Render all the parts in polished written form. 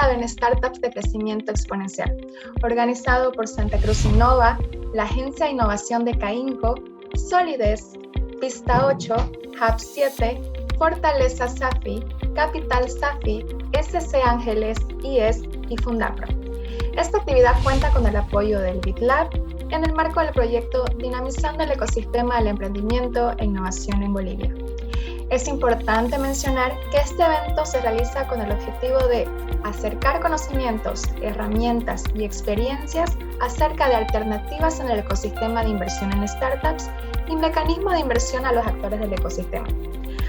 Lab en Startups de Crecimiento Exponencial, organizado por Santa Cruz Innova, la Agencia de Innovación de CAINCO, Solidez, Pista 8, Hub 7, Fortaleza SAFI, Capital SAFI, SC Ángeles, IES y Fundapro. Esta actividad cuenta con el apoyo del BitLab en el marco del proyecto Dinamizando el Ecosistema del Emprendimiento e Innovación en Bolivia. Es importante mencionar que este evento se realiza con el objetivo de acercar conocimientos, herramientas y experiencias acerca de alternativas en el ecosistema de inversión en startups y mecanismos de inversión a los actores del ecosistema.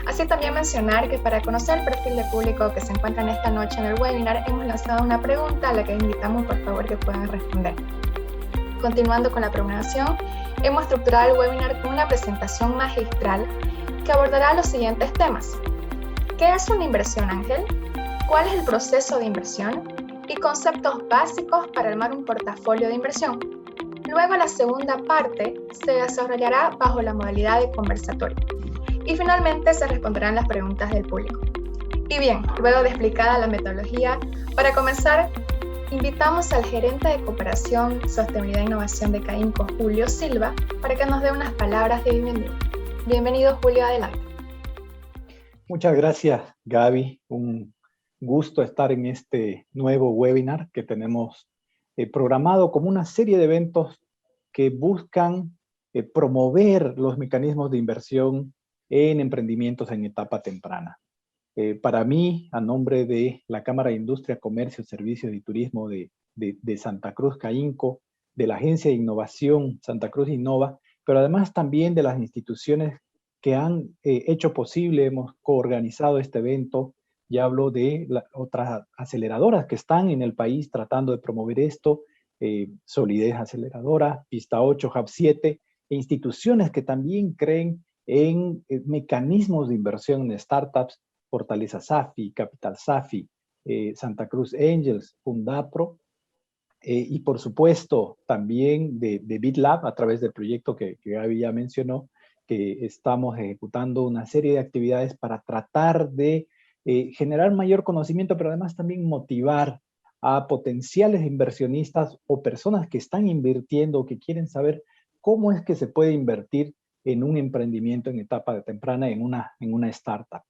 Así también mencionar que para conocer el perfil de público que se encuentra esta noche en el webinar, hemos lanzado una pregunta a la que invitamos por favor que puedan responder. Continuando con la programación, hemos estructurado el webinar con una presentación magistral que abordará los siguientes temas. ¿Qué es una inversión ángel? ¿Cuál es el proceso de inversión? Y conceptos básicos para armar un portafolio de inversión. Luego la segunda parte se desarrollará bajo la modalidad de conversatorio. Y finalmente se responderán las preguntas del público. Y bien, luego de explicada la metodología, para comenzar, invitamos al gerente de Cooperación, Sostenibilidad e Innovación de CAINCO, Julio Silva, para que nos dé unas palabras de bienvenida. Bienvenido, Julio, adelante. Muchas gracias, Gaby. Un gusto estar en este nuevo webinar que tenemos programado como una serie de eventos que buscan promover los mecanismos de inversión en emprendimientos en etapa temprana. Para mí, a nombre de la Cámara de Industria, Comercio, Servicios y Turismo de Santa Cruz, CAINCO, de la Agencia de Innovación Santa Cruz Innova, pero además también de las instituciones que han hecho posible, hemos coorganizado este evento. Ya hablo de otras aceleradoras que están en el país tratando de promover esto, Solidez Aceleradora, Pista 8, Hub 7, e instituciones que también creen en mecanismos de inversión en startups, Fortaleza SAFI, Capital SAFI, Santa Cruz Angels, Fundapro, y por supuesto también de BitLab a través del proyecto que Gaby ya mencionó, que estamos ejecutando una serie de actividades para tratar de generar mayor conocimiento, pero además también motivar a potenciales inversionistas o personas que están invirtiendo o que quieren saber cómo es que se puede invertir en un emprendimiento en etapa temprana, en una startup.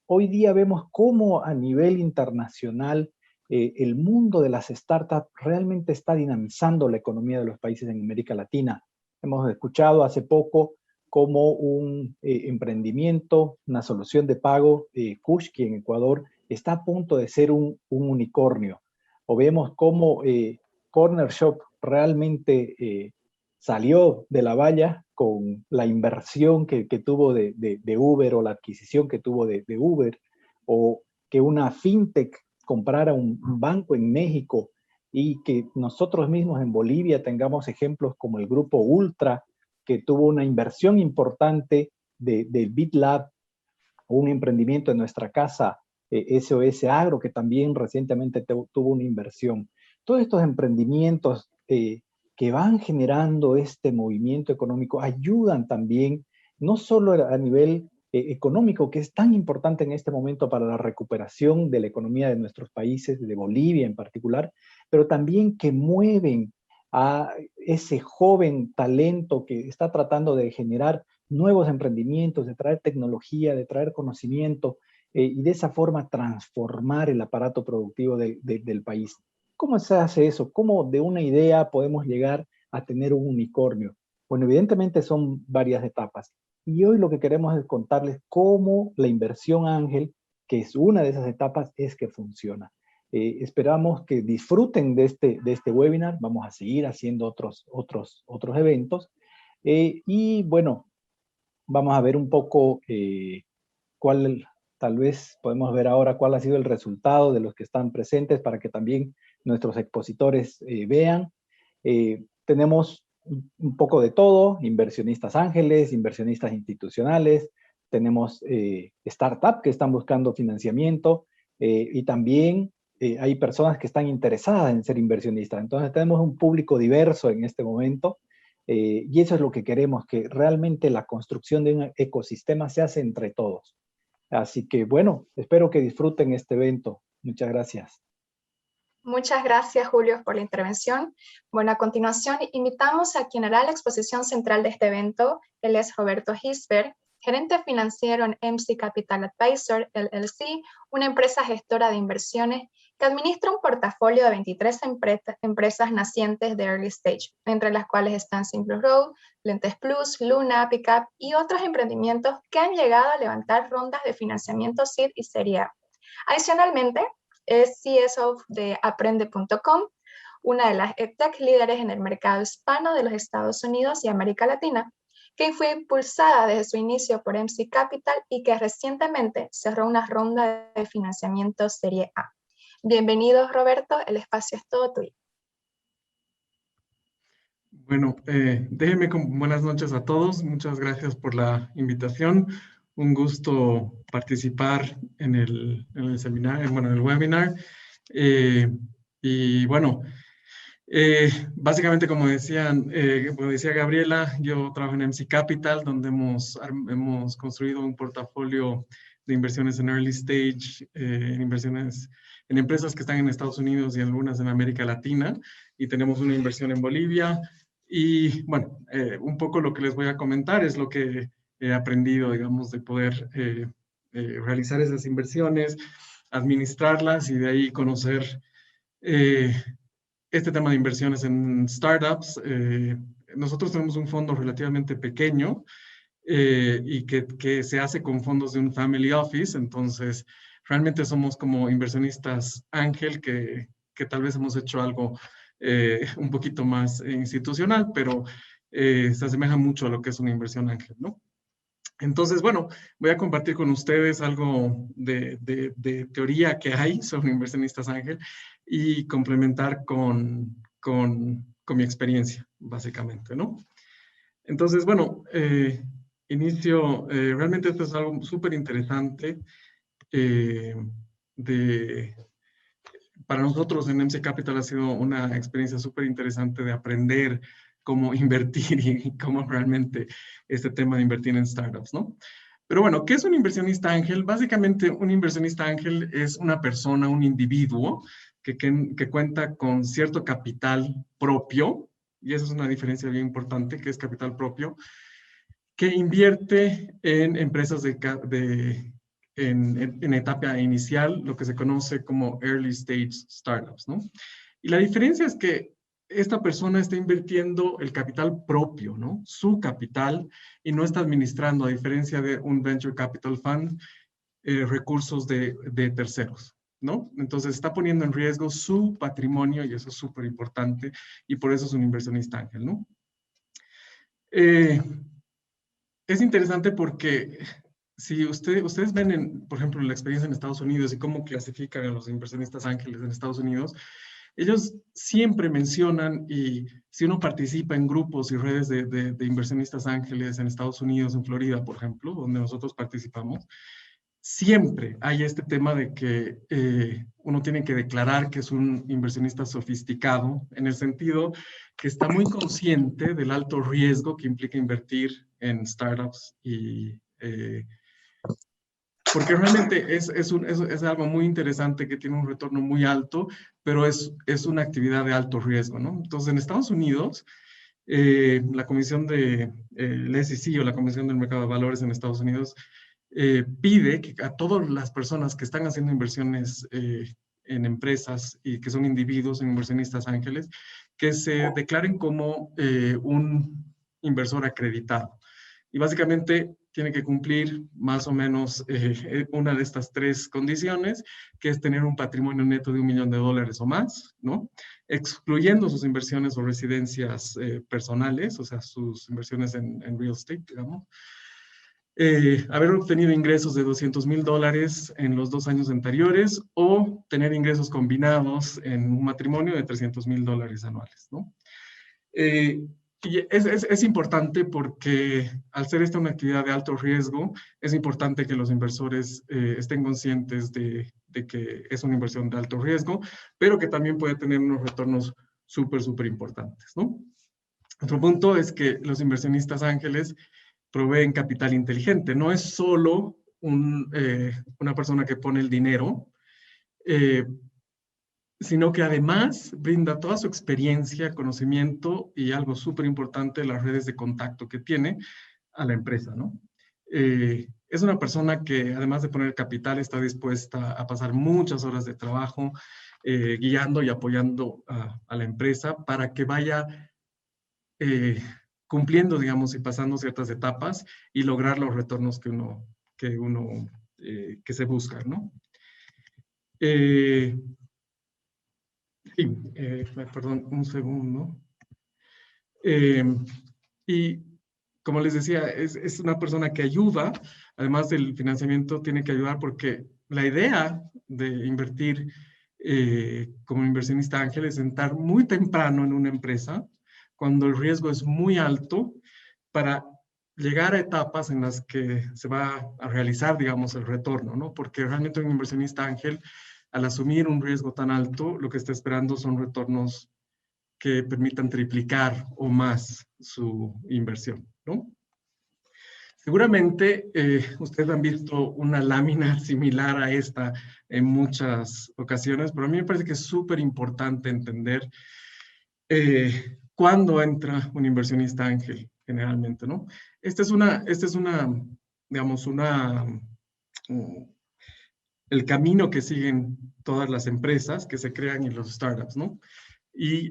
Hoy día vemos cómo a nivel internacional el mundo de las startups realmente está dinamizando la economía de los países en América Latina. Hemos escuchado hace poco cómo un emprendimiento, una solución de pago, Kushki en Ecuador, está a punto de ser un unicornio. O vemos cómo Corner Shop realmente salió de la valla con la inversión que tuvo de Uber, o la adquisición que tuvo de Uber, o que una fintech comprara un banco en México, y que nosotros mismos en Bolivia tengamos ejemplos como el grupo Ultra, que tuvo una inversión importante de BitLab, un emprendimiento en nuestra casa, SOS Agro, que también recientemente tuvo una inversión. Todos estos emprendimientos que van generando este movimiento económico ayudan también, no solo a nivel económico, que es tan importante en este momento para la recuperación de la economía de nuestros países, de Bolivia en particular, pero también que mueven a ese joven talento que está tratando de generar nuevos emprendimientos, de traer tecnología, de traer conocimiento, y de esa forma transformar el aparato productivo del país. ¿Cómo se hace eso? ¿Cómo de una idea podemos llegar a tener un unicornio? Bueno, evidentemente son varias etapas. Y hoy lo que queremos es contarles cómo la inversión ángel, que es una de esas etapas, es que funciona. Esperamos que disfruten de este webinar. Vamos a seguir haciendo otros eventos. Y bueno, vamos a ver un poco tal vez podemos ver ahora cuál ha sido el resultado de los que están presentes para que también nuestros expositores vean. Tenemos un poco de todo: inversionistas ángeles, inversionistas institucionales, tenemos startups que están buscando financiamiento, y también hay personas que están interesadas en ser inversionistas. Entonces tenemos un público diverso en este momento, y eso es lo que queremos, que realmente la construcción de un ecosistema se hace entre todos. Así que bueno, espero que disfruten este evento. Muchas gracias. Muchas gracias, Julio, por la intervención. Bueno, a continuación invitamos a quien hará la exposición central de este evento. Él es Roberto Gisbert, gerente financiero en MC Capital Advisor, LLC, una empresa gestora de inversiones que administra un portafolio de 23 empresas nacientes de early stage, entre las cuales están Simple Road, Lentes Plus, Luna, Pickup y otros emprendimientos que han llegado a levantar rondas de financiamiento SEED y Serie A. Adicionalmente, es CSO de Aprende.com, una de las EdTech líderes en el mercado hispano de los Estados Unidos y América Latina, que fue impulsada desde su inicio por MC Capital y que recientemente cerró una ronda de financiamiento Serie A. Bienvenido, Roberto, el espacio es todo tuyo. Bueno, déjenme con buenas noches a todos. Muchas gracias por la invitación. Un gusto participar en el seminario, bueno, en el webinar. Y bueno, básicamente como decía Gabriela, yo trabajo en MC Capital, donde hemos construido un portafolio de inversiones en early stage, en inversiones en empresas que están en Estados Unidos y algunas en América Latina. Y tenemos una inversión en Bolivia. Y bueno, un poco lo que les voy a comentar es lo que he aprendido, digamos, de poder realizar esas inversiones, administrarlas y de ahí conocer este tema de inversiones en startups. Nosotros tenemos un fondo relativamente pequeño y que se hace con fondos de un family office, entonces realmente somos como inversionistas ángel que tal vez hemos hecho algo un poquito más institucional, pero se asemeja mucho a lo que es una inversión ángel, ¿no? Entonces, bueno, voy a compartir con ustedes algo de teoría que hay sobre inversionistas ángel y complementar con mi experiencia, básicamente, ¿no? Entonces, bueno, realmente esto es algo súper interesante para nosotros en MC Capital ha sido una experiencia súper interesante de aprender cómo invertir y cómo realmente este tema de invertir en startups, ¿no? Pero bueno, ¿qué es un inversionista ángel? Básicamente, un inversionista ángel es una persona, un individuo que cuenta con cierto capital propio, y esa es una diferencia bien importante, que es capital propio, que invierte en empresas en etapa inicial, lo que se conoce como early stage startups, ¿no? Y la diferencia es que esta persona está invirtiendo el capital propio, ¿no? Su capital, y no está administrando, a diferencia de un venture capital fund, recursos de terceros, ¿no? Entonces está poniendo en riesgo su patrimonio y eso es súper importante y por eso es un inversionista ángel, ¿no? Es interesante porque si ustedes ven, por ejemplo, la experiencia en Estados Unidos y cómo clasifican a los inversionistas ángeles en Estados Unidos, ellos siempre mencionan, y si uno participa en grupos y redes de inversionistas ángeles en Estados Unidos, en Florida, por ejemplo, donde nosotros participamos, siempre hay este tema de que uno tiene que declarar que es un inversionista sofisticado, en el sentido que está muy consciente del alto riesgo que implica invertir en startups porque realmente es algo muy interesante que tiene un retorno muy alto, pero es una actividad de alto riesgo, ¿no? Entonces, en Estados Unidos, la Comisión la SEC o la Comisión del Mercado de Valores en Estados Unidos pide que a todas las personas que están haciendo inversiones en empresas y que son individuos, inversionistas ángeles, que se declaren como un inversor acreditado. Y básicamente tiene que cumplir más o menos una de estas tres condiciones, que es tener un patrimonio neto de $1 millón o más, ¿no? Excluyendo sus inversiones o residencias personales, o sea, sus inversiones en real estate, digamos. Haber obtenido ingresos de $200,000 en los 2 años anteriores o tener ingresos combinados en un matrimonio de $300,000 anuales, ¿no? Y es importante porque al ser esta una actividad de alto riesgo, es importante que los inversores estén conscientes de que es una inversión de alto riesgo, pero que también puede tener unos retornos súper importantes, ¿no? Otro punto es que los inversionistas ángeles proveen capital inteligente. No es solo una persona que pone el dinero, sino que además brinda toda su experiencia, conocimiento y algo súper importante, las redes de contacto que tiene a la empresa, ¿no? Es una persona que además de poner capital está dispuesta a pasar muchas horas de trabajo guiando y apoyando a la empresa para que vaya cumpliendo, digamos, y pasando ciertas etapas y lograr los retornos que se buscan, ¿no? Sí, perdón, un segundo. Y como les decía, es una persona que ayuda, además del financiamiento, tiene que ayudar porque la idea de invertir como inversionista ángel es entrar muy temprano en una empresa, cuando el riesgo es muy alto, para llegar a etapas en las que se va a realizar, digamos, el retorno, ¿no? Porque realmente un inversionista ángel, al asumir un riesgo tan alto, lo que está esperando son retornos que permitan triplicar o más su inversión, ¿no? Seguramente ustedes han visto una lámina similar a esta en muchas ocasiones, pero a mí me parece que es súper importante entender cuándo entra un inversionista ángel, generalmente, ¿no? Esta es una digamos, el camino que siguen todas las empresas que se crean y los startups, ¿no? Y,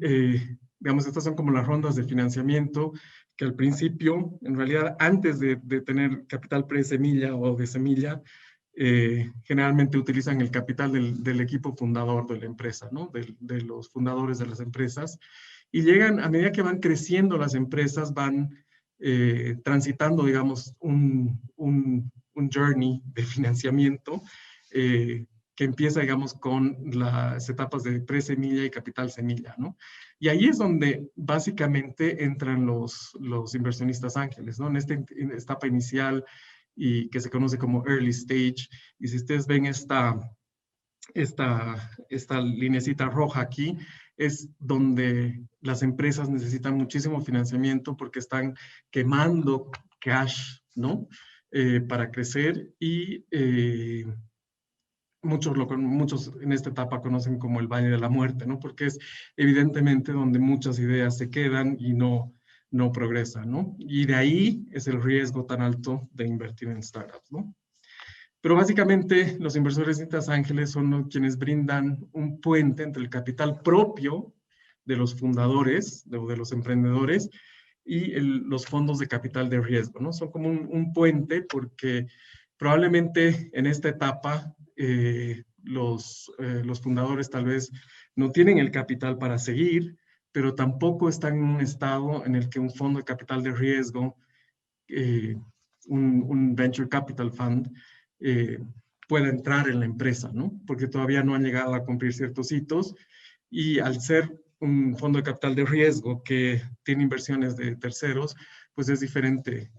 digamos, estas son como las rondas de financiamiento que al principio, en realidad, antes de tener capital pre-semilla o de semilla, generalmente utilizan el capital del equipo fundador de la empresa, ¿no? De los fundadores de las empresas. Y llegan, a medida que van creciendo las empresas, van transitando, digamos, un journey de financiamiento que empieza, digamos, con las etapas de pre-semilla y capital semilla, ¿no? Y ahí es donde básicamente entran los inversionistas ángeles, ¿no? En esta etapa inicial y que se conoce como early stage. Y si ustedes ven esta linecita roja aquí, es donde las empresas necesitan muchísimo financiamiento porque están quemando cash, ¿no? Para crecer y muchos en esta etapa conocen como el Valle de la Muerte, ¿no? Porque es evidentemente donde muchas ideas se quedan y no progresan, ¿no? Y de ahí es el riesgo tan alto de invertir en startups, ¿no? Pero básicamente los inversores ángeles son quienes brindan un puente entre el capital propio de los fundadores, de los emprendedores, y los fondos de capital de riesgo, ¿no? Son como un puente porque probablemente en esta etapa los fundadores tal vez no tienen el capital para seguir, pero tampoco están en un estado en el que un fondo de capital de riesgo, un venture capital fund, pueda entrar en la empresa, ¿no? Porque todavía no han llegado a cumplir ciertos hitos y al ser un fondo de capital de riesgo que tiene inversiones de terceros, pues es diferente,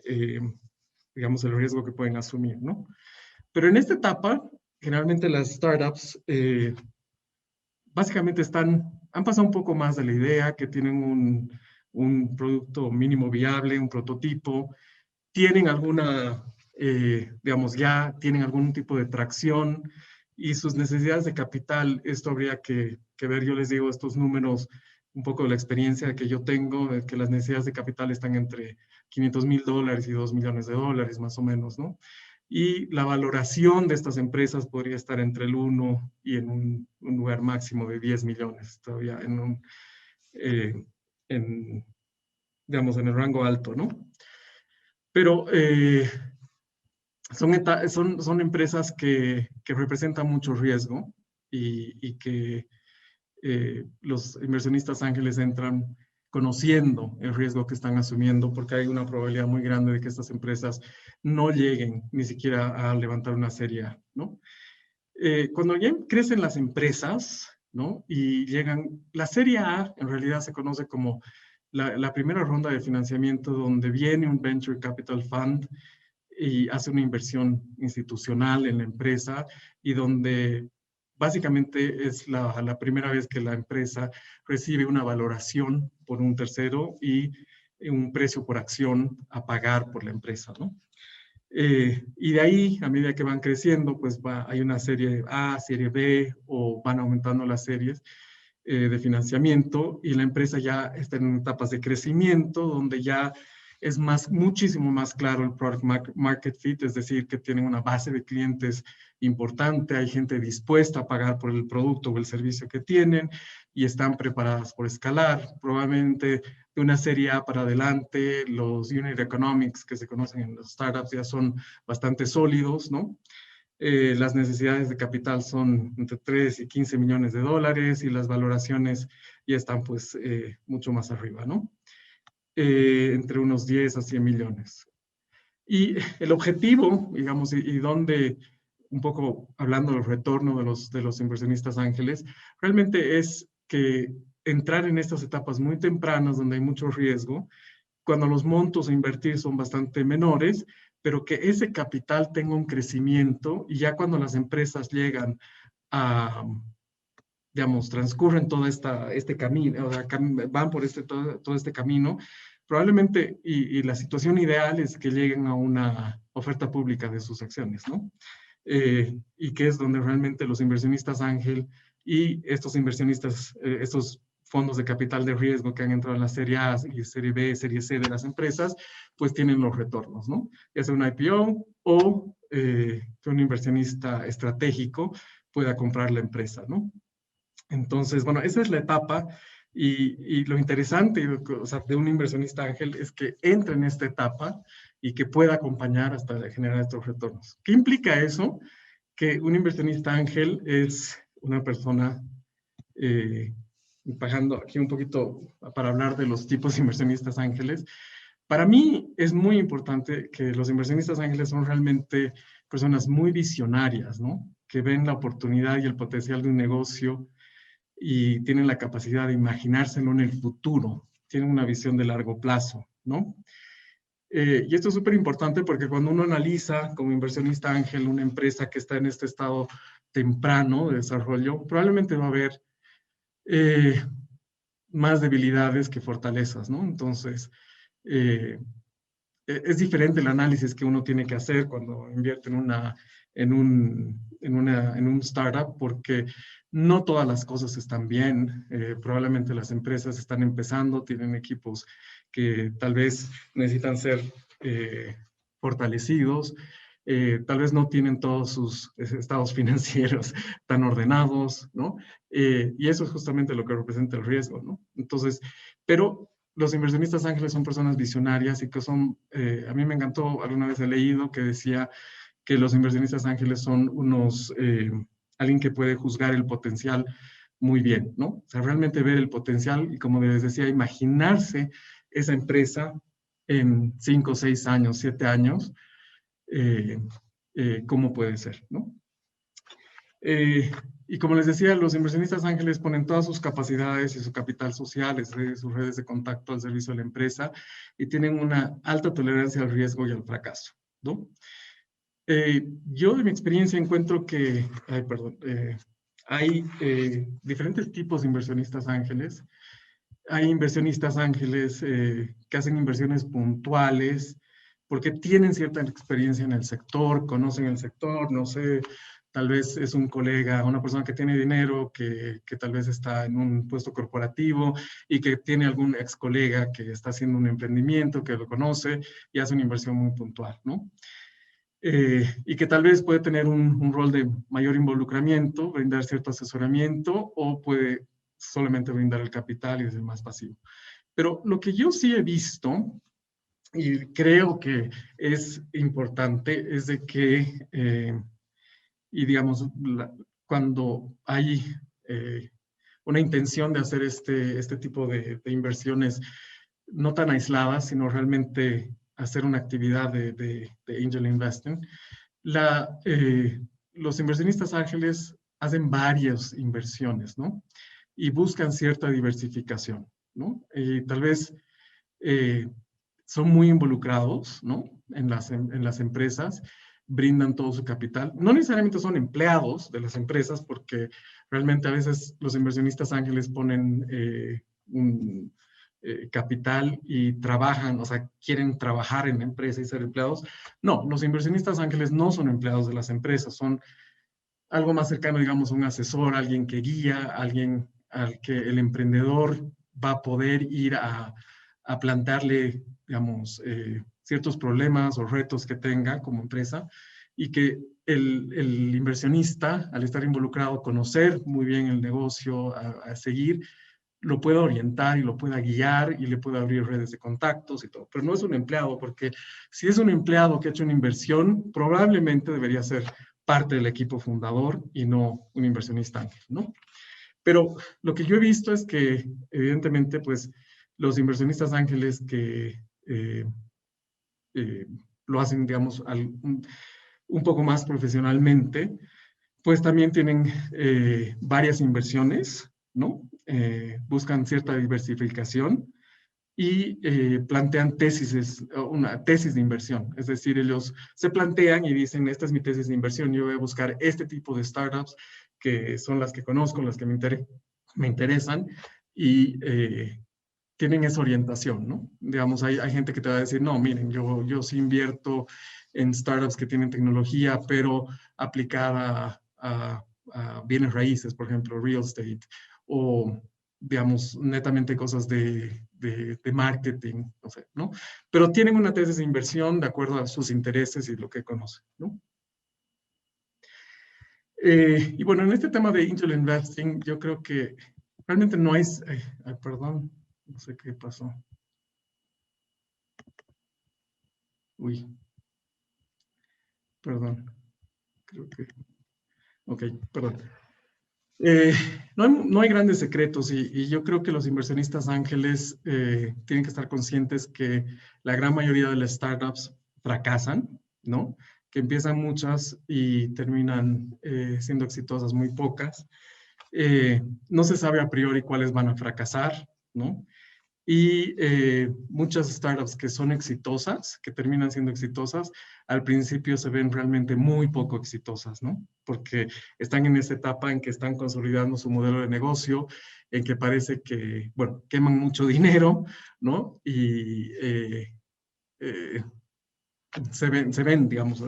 digamos, el riesgo que pueden asumir, ¿no? Pero en esta etapa, generalmente las startups básicamente han pasado un poco más de la idea, que tienen un producto mínimo viable, un prototipo, tienen alguna, digamos, ya tienen algún tipo de tracción y sus necesidades de capital, esto habría que ver, yo les digo estos números, un poco de la experiencia que yo tengo, de que las necesidades de capital están entre $500,000 y $2 millones, más o menos, ¿no? Y la valoración de estas empresas podría estar entre el 1 y en un lugar máximo de 10 millones, todavía digamos, en el rango alto, ¿no? Pero son empresas que representan mucho riesgo y que los inversionistas ángeles entran conociendo el riesgo que están asumiendo porque hay una probabilidad muy grande de que estas empresas no lleguen ni siquiera a levantar una serie A, ¿no? Cuando ya crecen las empresas, ¿no? Y llegan, la serie A en realidad se conoce como la primera ronda de financiamiento donde viene un Venture Capital Fund y hace una inversión institucional en la empresa y donde básicamente es la primera vez que la empresa recibe una valoración por un tercero y un precio por acción a pagar por la empresa, ¿no? Y de ahí, a medida que van creciendo, pues hay una serie A, serie B, o van aumentando las series de financiamiento, y la empresa ya está en etapas de crecimiento, donde ya es muchísimo más claro el product market fit, es decir, que tienen una base de clientes importante, hay gente dispuesta a pagar por el producto o el servicio que tienen, y están preparadas por escalar. Probablemente de una serie A para adelante, los unit economics que se conocen en los startups ya son bastante sólidos, ¿no? Las necesidades de capital son entre 3 y 15 millones de dólares, y las valoraciones ya están pues mucho más arriba, ¿no? Entre unos 10 a 100 millones. Y el objetivo, digamos, y donde, un poco hablando del retorno de los inversionistas ángeles, realmente es que entrar en estas etapas muy tempranas donde hay mucho riesgo, cuando los montos a invertir son bastante menores, pero que ese capital tenga un crecimiento, y ya cuando las empresas llegan a, digamos, transcurren todo este camino, o sea, van por todo este camino, probablemente, y la situación ideal es que lleguen a una oferta pública de sus acciones, ¿no? Y que es donde realmente los inversionistas ángel y estos inversionistas, estos fondos de capital de riesgo que han entrado en la serie A y serie B, serie C de las empresas, pues tienen los retornos, ¿no? Ya sea un IPO o que un inversionista estratégico pueda comprar la empresa, ¿no? Entonces, bueno, esa es la etapa, y lo interesante, o sea, de un inversionista ángel es que entre en esta etapa y que pueda acompañar hasta generar estos retornos. ¿Qué implica eso? Que un inversionista ángel es una persona, bajando aquí un poquito para hablar de los tipos de inversionistas ángeles. Para mí es muy importante que los inversionistas ángeles son realmente personas muy visionarias, ¿no? Que ven la oportunidad y el potencial de un negocio y tienen la capacidad de imaginárselo en el futuro, tienen una visión de largo plazo, ¿no? Y esto es súper importante porque cuando uno analiza como inversionista ángel una empresa que está en este estado temprano de desarrollo, probablemente va a haber más debilidades que fortalezas, ¿no? Entonces, es diferente el análisis que uno tiene que hacer cuando invierte en un startup, porque no todas las cosas están bien. Probablemente las empresas están empezando, tienen equipos que tal vez necesitan ser fortalecidos, tal vez no tienen todos sus estados financieros tan ordenados, ¿no? Y eso es justamente lo que representa el riesgo, ¿no? Entonces, pero los inversionistas ángeles son personas visionarias y que son, a mí me encantó, alguna vez he leído que decía que los inversionistas ángeles son alguien que puede juzgar el potencial muy bien, ¿no? O sea, realmente ver el potencial y, como les decía, imaginarse esa empresa en 5, 6 años, 7 años, cómo puede ser, ¿no? Y como les decía, los inversionistas ángeles ponen todas sus capacidades y su capital social, sus redes de contacto al servicio de la empresa, y tienen una alta tolerancia al riesgo y al fracaso, ¿no? Yo de mi experiencia encuentro que, hay diferentes tipos de inversionistas ángeles. Hay inversionistas ángeles que hacen inversiones puntuales porque tienen cierta experiencia en el sector, conocen el sector, no sé, tal vez es un colega, una persona que tiene dinero, que tal vez está en un puesto corporativo y que tiene algún ex colega que está haciendo un emprendimiento, que lo conoce y hace una inversión muy puntual, ¿no? Y que tal vez puede tener un rol de mayor involucramiento, brindar cierto asesoramiento, o puede solamente brindar el capital y ser más pasivo. Pero lo que yo sí he visto, y creo que es importante, es de que, y digamos, cuando hay una intención de hacer este tipo de inversiones no tan aisladas, sino realmente hacer una actividad de angel investing, los inversionistas ángeles hacen varias inversiones, ¿no? Y buscan cierta diversificación, ¿no? Tal vez son muy involucrados, ¿no? En las empresas, brindan todo su capital. No necesariamente son empleados de las empresas, porque realmente a veces los inversionistas ángeles ponen capital y trabajan, o sea, quieren trabajar en la empresa y ser empleados. No, los inversionistas ángeles no son empleados de las empresas, son algo más cercano, digamos, a un asesor, alguien que guía, alguien al que el emprendedor va a poder ir a plantearle, digamos, ciertos problemas o retos que tenga como empresa, y que el inversionista, al estar involucrado, conocer muy bien el negocio, a seguir, lo pueda orientar y lo pueda guiar y le pueda abrir redes de contactos y todo. Pero no es un empleado, porque si es un empleado que ha hecho una inversión, probablemente debería ser parte del equipo fundador y no un inversionista ángel, ¿no? Pero lo que yo he visto es que, evidentemente, pues, los inversionistas ángeles que lo hacen, digamos, un poco más profesionalmente, pues también tienen varias inversiones, ¿no? Buscan cierta diversificación y plantean una tesis de inversión. Es decir, ellos se plantean y dicen, esta es mi tesis de inversión, yo voy a buscar este tipo de startups que son las que conozco, las que me interesan, y tienen esa orientación, ¿no? Digamos, hay gente que te va a decir, no, miren, yo sí invierto en startups que tienen tecnología, pero aplicada a bienes raíces, por ejemplo, real estate, o, digamos, netamente cosas de marketing, no sé, ¿no? Pero tienen una tesis de inversión de acuerdo a sus intereses y lo que conocen, ¿no? Y bueno, en este tema de angel investing, yo creo que realmente no es, perdón, no sé qué pasó. Uy, perdón, creo que, ok, perdón. No hay grandes secretos, y yo creo que los inversionistas ángeles tienen que estar conscientes que la gran mayoría de las startups fracasan, ¿no? Que empiezan muchas y terminan siendo exitosas muy pocas. No se sabe a priori cuáles van a fracasar, ¿no? Y muchas startups que son exitosas, que terminan siendo exitosas, al principio se ven realmente muy poco exitosas, ¿no? Porque están en esa etapa en que están consolidando su modelo de negocio, en que parece que, bueno, queman mucho dinero, ¿no? Y se ven, digamos,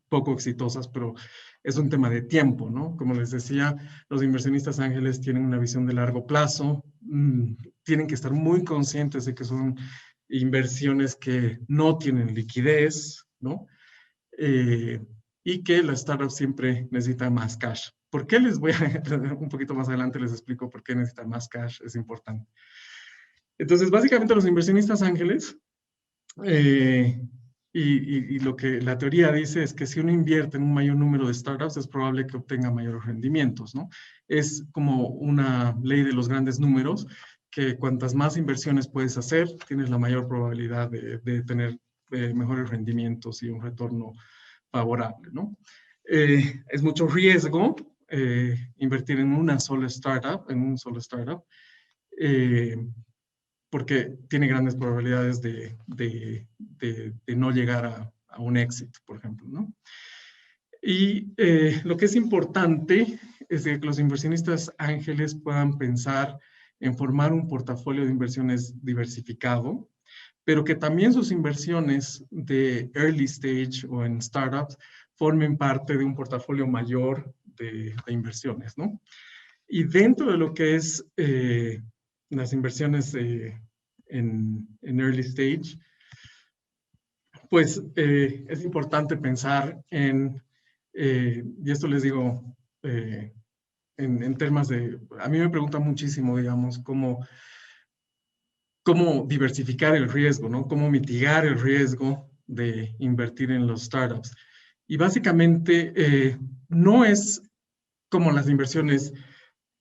poco exitosas, pero es un tema de tiempo, ¿no? Como les decía, los inversionistas ángeles tienen una visión de largo plazo, tienen que estar muy conscientes de que son inversiones que no tienen liquidez, ¿no? Y que las startups siempre necesitan más cash. ¿Por qué les voy a, un poquito más adelante les explico por qué necesitan más cash? Es importante. Entonces, básicamente los inversionistas ángeles, y lo que la teoría dice es que si uno invierte en un mayor número de startups, es probable que obtenga mayores rendimientos, ¿no? Es como una ley de los grandes números, que cuantas más inversiones puedes hacer, tienes la mayor probabilidad de tener mejores rendimientos y un retorno favorable, ¿no? Es mucho riesgo invertir en una sola startup, porque tiene grandes probabilidades de no llegar a un éxito, por ejemplo, ¿no? Y lo que es importante es que los inversionistas ángeles puedan pensar en formar un portafolio de inversiones diversificado, pero que también sus inversiones de early stage o en startups formen parte de un portafolio mayor de inversiones, ¿no? Y dentro de lo que es las inversiones en early stage, pues es importante pensar en, y esto les digo en temas de, a mí me preguntan muchísimo, digamos, cómo diversificar el riesgo, ¿no? Cómo mitigar el riesgo de invertir en los startups. Y básicamente no es como las inversiones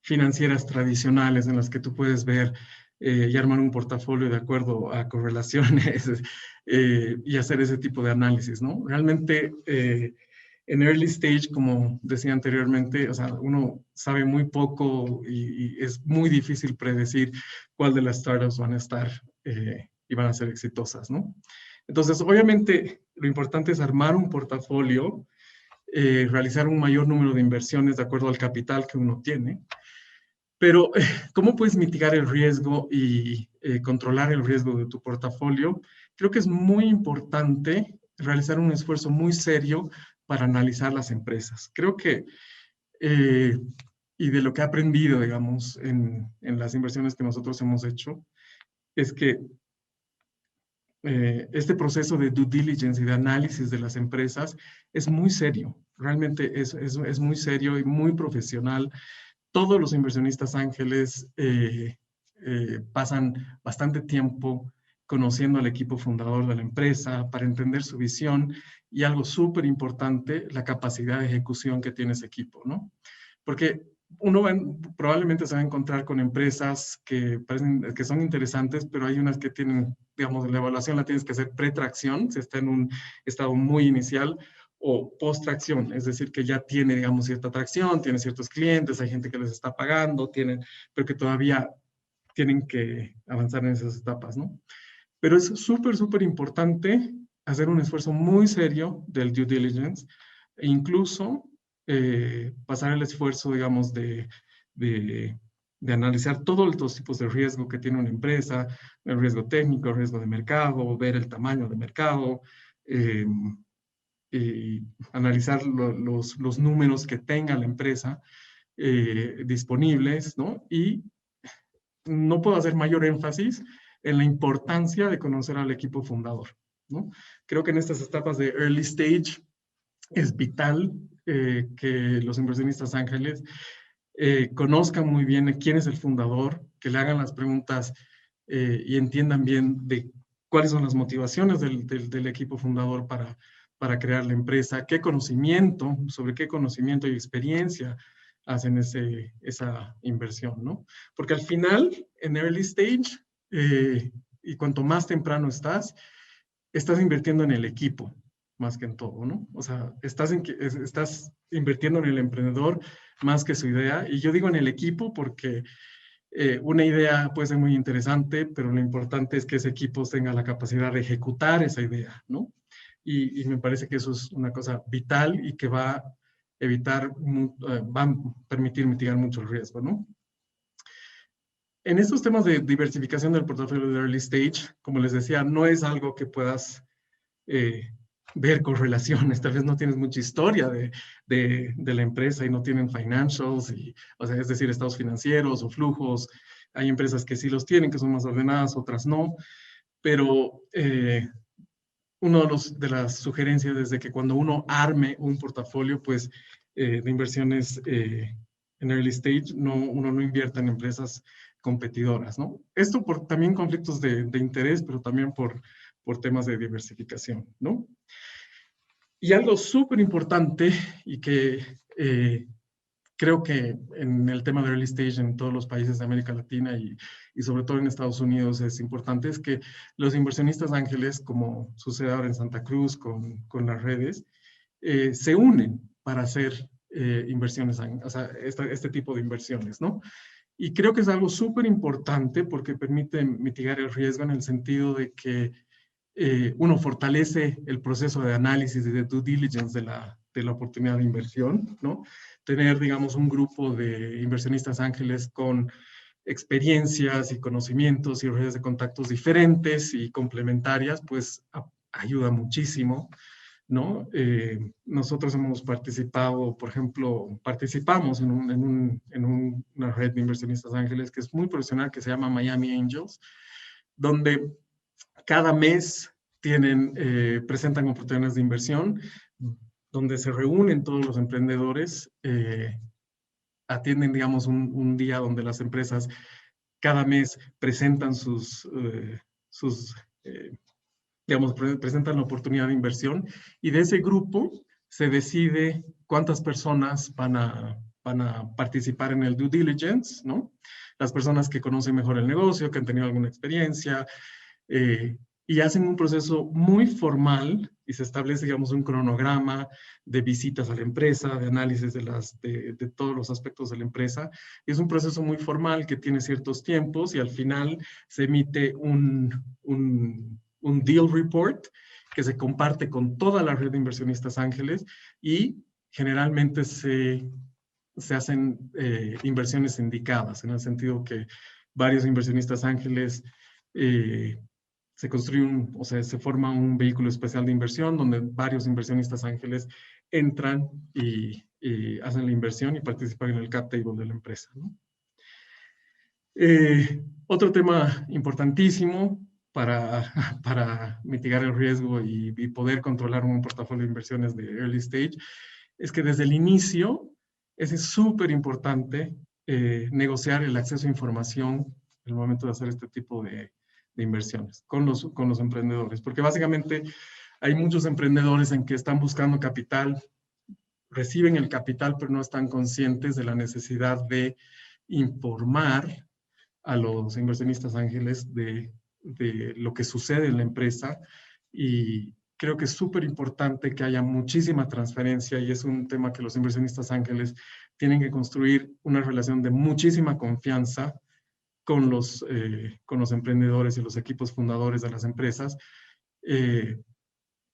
financieras tradicionales en las que tú puedes ver y armar un portafolio de acuerdo a correlaciones y hacer ese tipo de análisis, ¿no? Realmente en early stage, como decía anteriormente, o sea, uno sabe muy poco y es muy difícil predecir cuál de las startups van a estar y van a ser exitosas, ¿no? Entonces, obviamente, lo importante es armar un portafolio, realizar un mayor número de inversiones de acuerdo al capital que uno tiene, Pero, ¿cómo puedes mitigar el riesgo y controlar el riesgo de tu portafolio? Creo que es muy importante realizar un esfuerzo muy serio para analizar las empresas. Creo que, y de lo que he aprendido, digamos, en las inversiones que nosotros hemos hecho, es que este proceso de due diligence y de análisis de las empresas es muy serio. Realmente es muy serio y muy profesional. Todos los inversionistas ángeles pasan bastante tiempo conociendo al equipo fundador de la empresa para entender su visión y algo súper importante, la capacidad de ejecución que tiene ese equipo, ¿no? Porque probablemente se va a encontrar con empresas que son interesantes, pero hay unas que tienen, digamos, la evaluación la tienes que hacer pre-tracción, si está en un estado muy inicial, o post-tracción, es decir, que ya tiene, digamos, cierta tracción, tiene ciertos clientes, hay gente que les está pagando, pero que todavía tienen que avanzar en esas etapas, ¿no? Pero es súper, súper importante hacer un esfuerzo muy serio del due diligence e incluso pasar el esfuerzo, digamos, de analizar todos los tipos de riesgo que tiene una empresa, el riesgo técnico, el riesgo de mercado, ver el tamaño de mercado, y analizar los números que tenga la empresa disponibles, ¿no? Y no puedo hacer mayor énfasis en la importancia de conocer al equipo fundador, ¿no? Creo que en estas etapas de early stage es vital que los inversionistas ángeles conozcan muy bien quién es el fundador, que le hagan las preguntas y entiendan bien de cuáles son las motivaciones del equipo fundador para crear la empresa, sobre qué conocimiento y experiencia hacen esa inversión, ¿no? Porque al final, en early stage, y cuanto más temprano estás invirtiendo en el equipo, más que en todo, ¿no? O sea, estás invirtiendo en el emprendedor más que su idea. Y yo digo en el equipo porque una idea puede ser muy interesante, pero lo importante es que ese equipo tenga la capacidad de ejecutar esa idea, ¿no? Y me parece que eso es una cosa vital y que va a va a permitir mitigar mucho el riesgo, ¿no? En estos temas de diversificación del portafolio de early stage, como les decía, no es algo que puedas ver correlaciones. Tal vez no tienes mucha historia de la empresa y no tienen financials, o sea, es decir, estados financieros o flujos. Hay empresas que sí los tienen, que son más ordenadas, otras no. Pero una de las sugerencias es de que cuando uno arme un portafolio, pues, de inversiones en early stage, uno no invierta en empresas competidoras, ¿no? Esto por también conflictos de interés, pero también por temas de diversificación, ¿no? Y algo súper importante y que creo que en el tema de early stage en todos los países de América Latina y sobre todo en Estados Unidos es importante, es que los inversionistas ángeles, como sucede ahora en Santa Cruz con las redes, se unen para hacer inversiones, o sea, este tipo de inversiones, ¿no? Y creo que es algo súper importante porque permite mitigar el riesgo en el sentido de que uno fortalece el proceso de análisis y de due diligence de la oportunidad de inversión, ¿no? Tener, digamos, un grupo de inversionistas ángeles con experiencias y conocimientos y redes de contactos diferentes y complementarias, pues ayuda muchísimo, ¿no? Nosotros hemos participado, por ejemplo, participamos en una red de inversionistas ángeles que es muy profesional, que se llama Miami Angels, donde cada mes presentan oportunidades de inversión, donde se reúnen todos los emprendedores, atienden, digamos, un día donde las empresas cada mes presentan digamos, presentan la oportunidad de inversión y de ese grupo se decide cuántas personas van a participar en el due diligence, ¿no? Las personas que conocen mejor el negocio, que han tenido alguna experiencia, y hacen un proceso muy formal y se establece, digamos, un cronograma de visitas a la empresa, de análisis de todos los aspectos de la empresa. Es un proceso muy formal que tiene ciertos tiempos y al final se emite un deal report que se comparte con toda la red de inversionistas ángeles y generalmente se se hacen inversiones indicadas, en el sentido que varios inversionistas ángeles se construye se forma un vehículo especial de inversión donde varios inversionistas ángeles entran y hacen la inversión y participan en el cap table de la empresa, ¿no? Otro tema importantísimo para mitigar el riesgo y poder controlar un portafolio de inversiones de early stage es que desde el inicio es súper importante negociar el acceso a información en el momento de hacer este tipo de inversiones con los emprendedores, porque básicamente hay muchos emprendedores en que están buscando capital, reciben el capital, pero no están conscientes de la necesidad de informar a los inversionistas ángeles de lo que sucede en la empresa, y creo que es súper importante que haya muchísima transferencia, y es un tema que los inversionistas ángeles tienen que construir una relación de muchísima confianza con los emprendedores y los equipos fundadores de las empresas,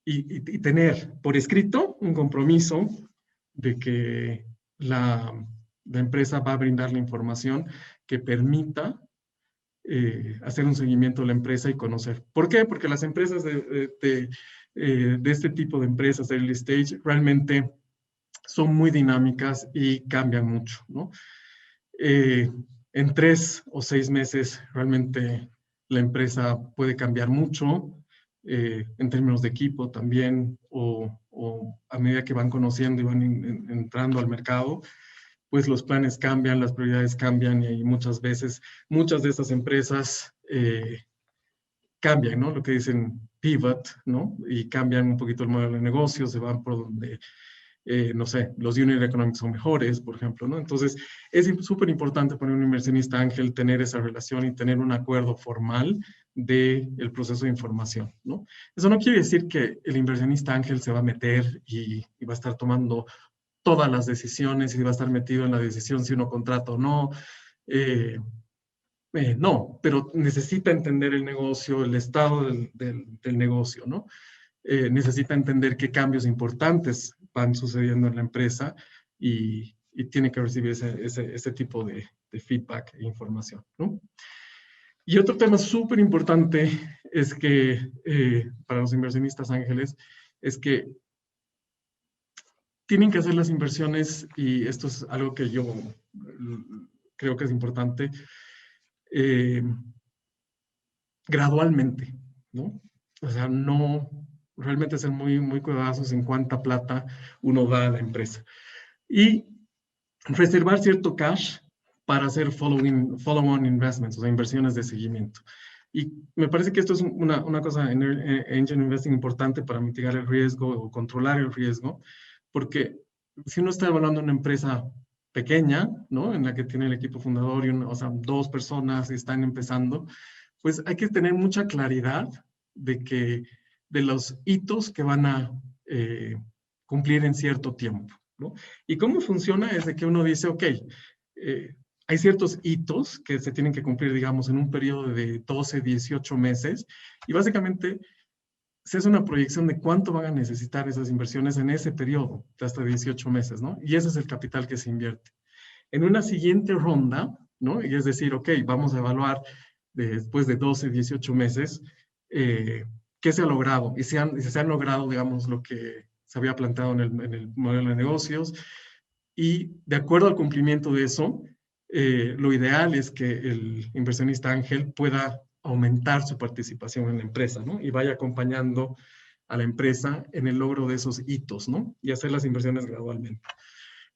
y tener por escrito un compromiso de que la empresa va a brindar la información que permita hacer un seguimiento de la empresa y conocer. ¿Por qué? Porque las empresas de este tipo de empresas de early stage realmente son muy dinámicas y cambian mucho, ¿no? En 3 o 6 meses realmente la empresa puede cambiar mucho en términos de equipo también, o a medida que van conociendo y van entrando al mercado, pues los planes cambian, las prioridades cambian, y muchas veces muchas de estas empresas cambian, ¿no? Lo que dicen pivot, ¿no? Y cambian un poquito el modelo de negocio, se van por donde no sé, los unit economics son mejores, por ejemplo, ¿no? Entonces, es súper importante para un inversionista ángel tener esa relación y tener un acuerdo formal del proceso de información, ¿no? Eso no quiere decir que el inversionista ángel se va a meter y va a estar tomando todas las decisiones y va a estar metido en la decisión si uno contrata o no. No, pero necesita entender el negocio, el estado del negocio, ¿no? Necesita entender qué cambios importantes van sucediendo en la empresa, y tiene que recibir ese tipo de feedback e información, ¿no? Y otro tema súper importante es que para los inversionistas ángeles es que tienen que hacer las inversiones, y esto es algo que yo creo que es importante, gradualmente, ¿no? O sea, no realmente ser muy, muy cuidadosos en cuánta plata uno da a la empresa. Y reservar cierto cash para hacer follow-on investments, o sea, inversiones de seguimiento. Y me parece que esto es una cosa en Angel Investing importante para mitigar el riesgo o controlar el riesgo, porque si uno está evaluando una empresa pequeña, ¿no? En la que tiene el equipo fundador y o sea, 2 personas y están empezando, pues hay que tener mucha claridad de los hitos que van a cumplir en cierto tiempo, ¿no? Y cómo funciona es de que uno dice, ok, hay ciertos hitos que se tienen que cumplir, digamos, en un periodo de 12, 18 meses, y básicamente se hace una proyección de cuánto van a necesitar esas inversiones en ese periodo, de hasta 18 meses, ¿no? Y ese es el capital que se invierte. En una siguiente ronda, ¿no? Y es decir, ok, vamos a evaluar después de 12, 18 meses, qué se ha logrado, y si se han logrado, digamos, lo que se había planteado en el modelo de negocios, y de acuerdo al cumplimiento de eso, lo ideal es que el inversionista ángel pueda aumentar su participación en la empresa, ¿no? Y vaya acompañando a la empresa en el logro de esos hitos, ¿no? Y hacer las inversiones gradualmente.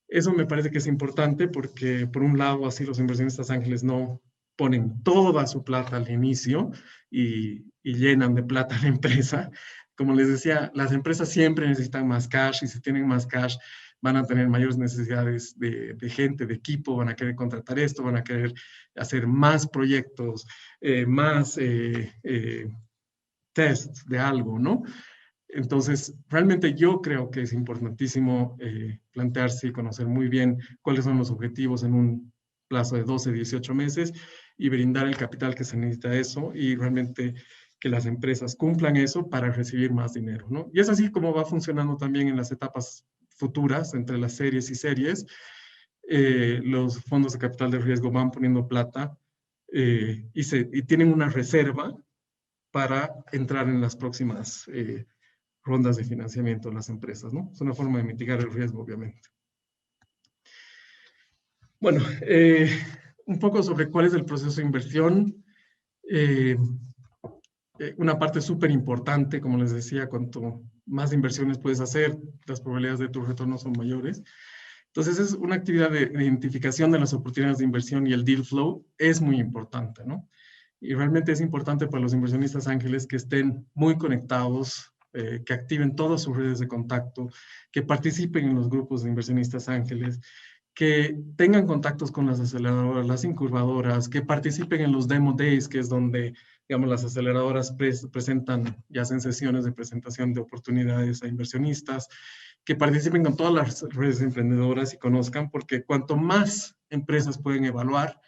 Eso me parece que es importante porque, por un lado, así los inversionistas ángeles no ponen toda su plata al inicio y llenan de plata a la empresa. Como les decía, las empresas siempre necesitan más cash, y si tienen más cash van a tener mayores necesidades de gente, de equipo, van a querer contratar esto, van a querer hacer más proyectos, más tests de algo, ¿no? Entonces, realmente yo creo que es importantísimo plantearse y conocer muy bien cuáles son los objetivos en un plazo de 12, 18 meses, y brindar el capital que se necesita a eso, y realmente que las empresas cumplan eso para recibir más dinero, ¿no? Y es así como va funcionando también en las etapas futuras, entre las series y series. los fondos de capital de riesgo van poniendo plata y tienen una reserva para entrar en las próximas rondas de financiamiento de las empresas, ¿no? Es una forma de mitigar el riesgo, obviamente. Bueno, un poco sobre cuál es el proceso de inversión. Una parte súper importante, como les decía, cuanto más inversiones puedes hacer, las probabilidades de tu retorno son mayores. Entonces, es una actividad de identificación de las oportunidades de inversión y el deal flow es muy importante, ¿no? Y realmente es importante para los inversionistas ángeles que estén muy conectados, que activen todas sus redes de contacto, que participen en los grupos de inversionistas ángeles, que tengan contactos con las aceleradoras, las incubadoras, que participen en los demo days, que es donde, digamos, las aceleradoras presentan y hacen sesiones de presentación de oportunidades a inversionistas, que participen con todas las redes emprendedoras y conozcan, porque cuanto más empresas pueden evaluar,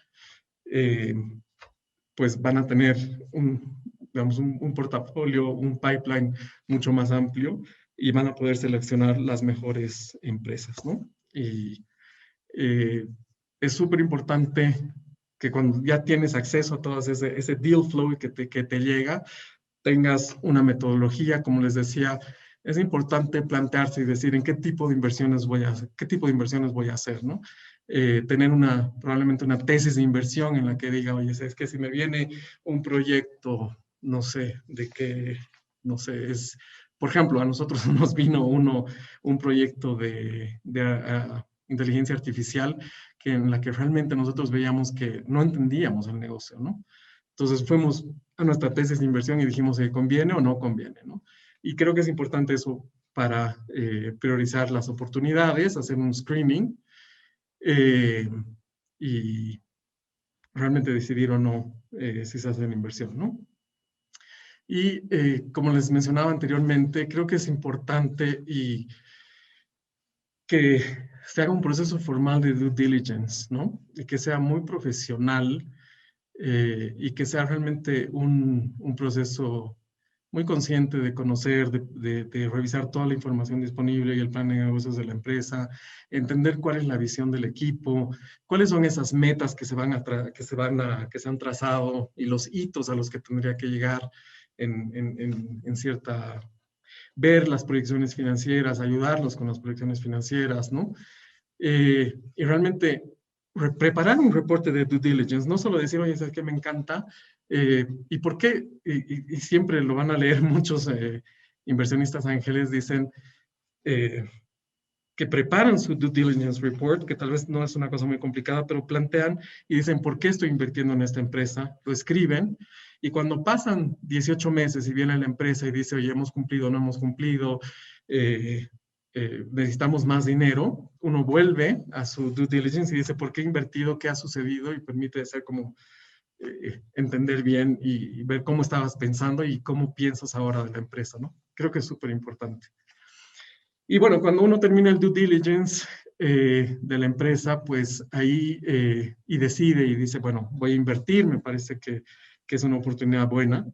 pues van a tener un portafolio, un pipeline mucho más amplio y van a poder seleccionar las mejores empresas, ¿no? Y es súper importante que cuando ya tienes acceso a todo ese deal flow que te llega, tengas una metodología, como les decía, es importante plantearse y decir en qué tipo de inversiones voy a hacer, ¿no? Tener probablemente una tesis de inversión en la que diga, oye, es que si me viene un proyecto, no sé, por ejemplo, a nosotros nos vino un proyecto de inteligencia artificial en la que realmente nosotros veíamos que no entendíamos el negocio, ¿no? Entonces fuimos a nuestra tesis de inversión y dijimos, ¿conviene o no conviene, ¿no? Y creo que es importante eso para priorizar las oportunidades, hacer un screening y realmente decidir o no si se hace una inversión, ¿no? Y como les mencionaba anteriormente, creo que es importante que se haga un proceso formal de due diligence, ¿no? Y que sea muy profesional y que sea realmente un proceso muy consciente de conocer, de revisar toda la información disponible y el plan de negocios de la empresa, entender cuál es la visión del equipo, cuáles son esas metas que se han trazado y los hitos a los que tendría que llegar ver las proyecciones financieras, ayudarlos con las proyecciones financieras, ¿no? Y realmente preparar un reporte de due diligence, no solo decir, oye, ¿sabes qué me encanta? ¿Y por qué? Y siempre lo van a leer muchos inversionistas ángeles, dicen que preparan su due diligence report, que tal vez no es una cosa muy complicada, pero plantean y dicen, ¿por qué estoy invirtiendo en esta empresa? Lo escriben, y cuando pasan 18 meses y viene la empresa y dice, oye, hemos cumplido, no hemos cumplido, necesitamos más dinero, uno vuelve a su due diligence y dice, ¿por qué he invertido? ¿Qué ha sucedido? Y permite hacer como entender bien y ver cómo estabas pensando y cómo piensas ahora de la empresa, ¿no? Creo que es súper importante. Y bueno, cuando uno termina el due diligence de la empresa, pues ahí y decide y dice, bueno, voy a invertir, me parece que es una oportunidad buena.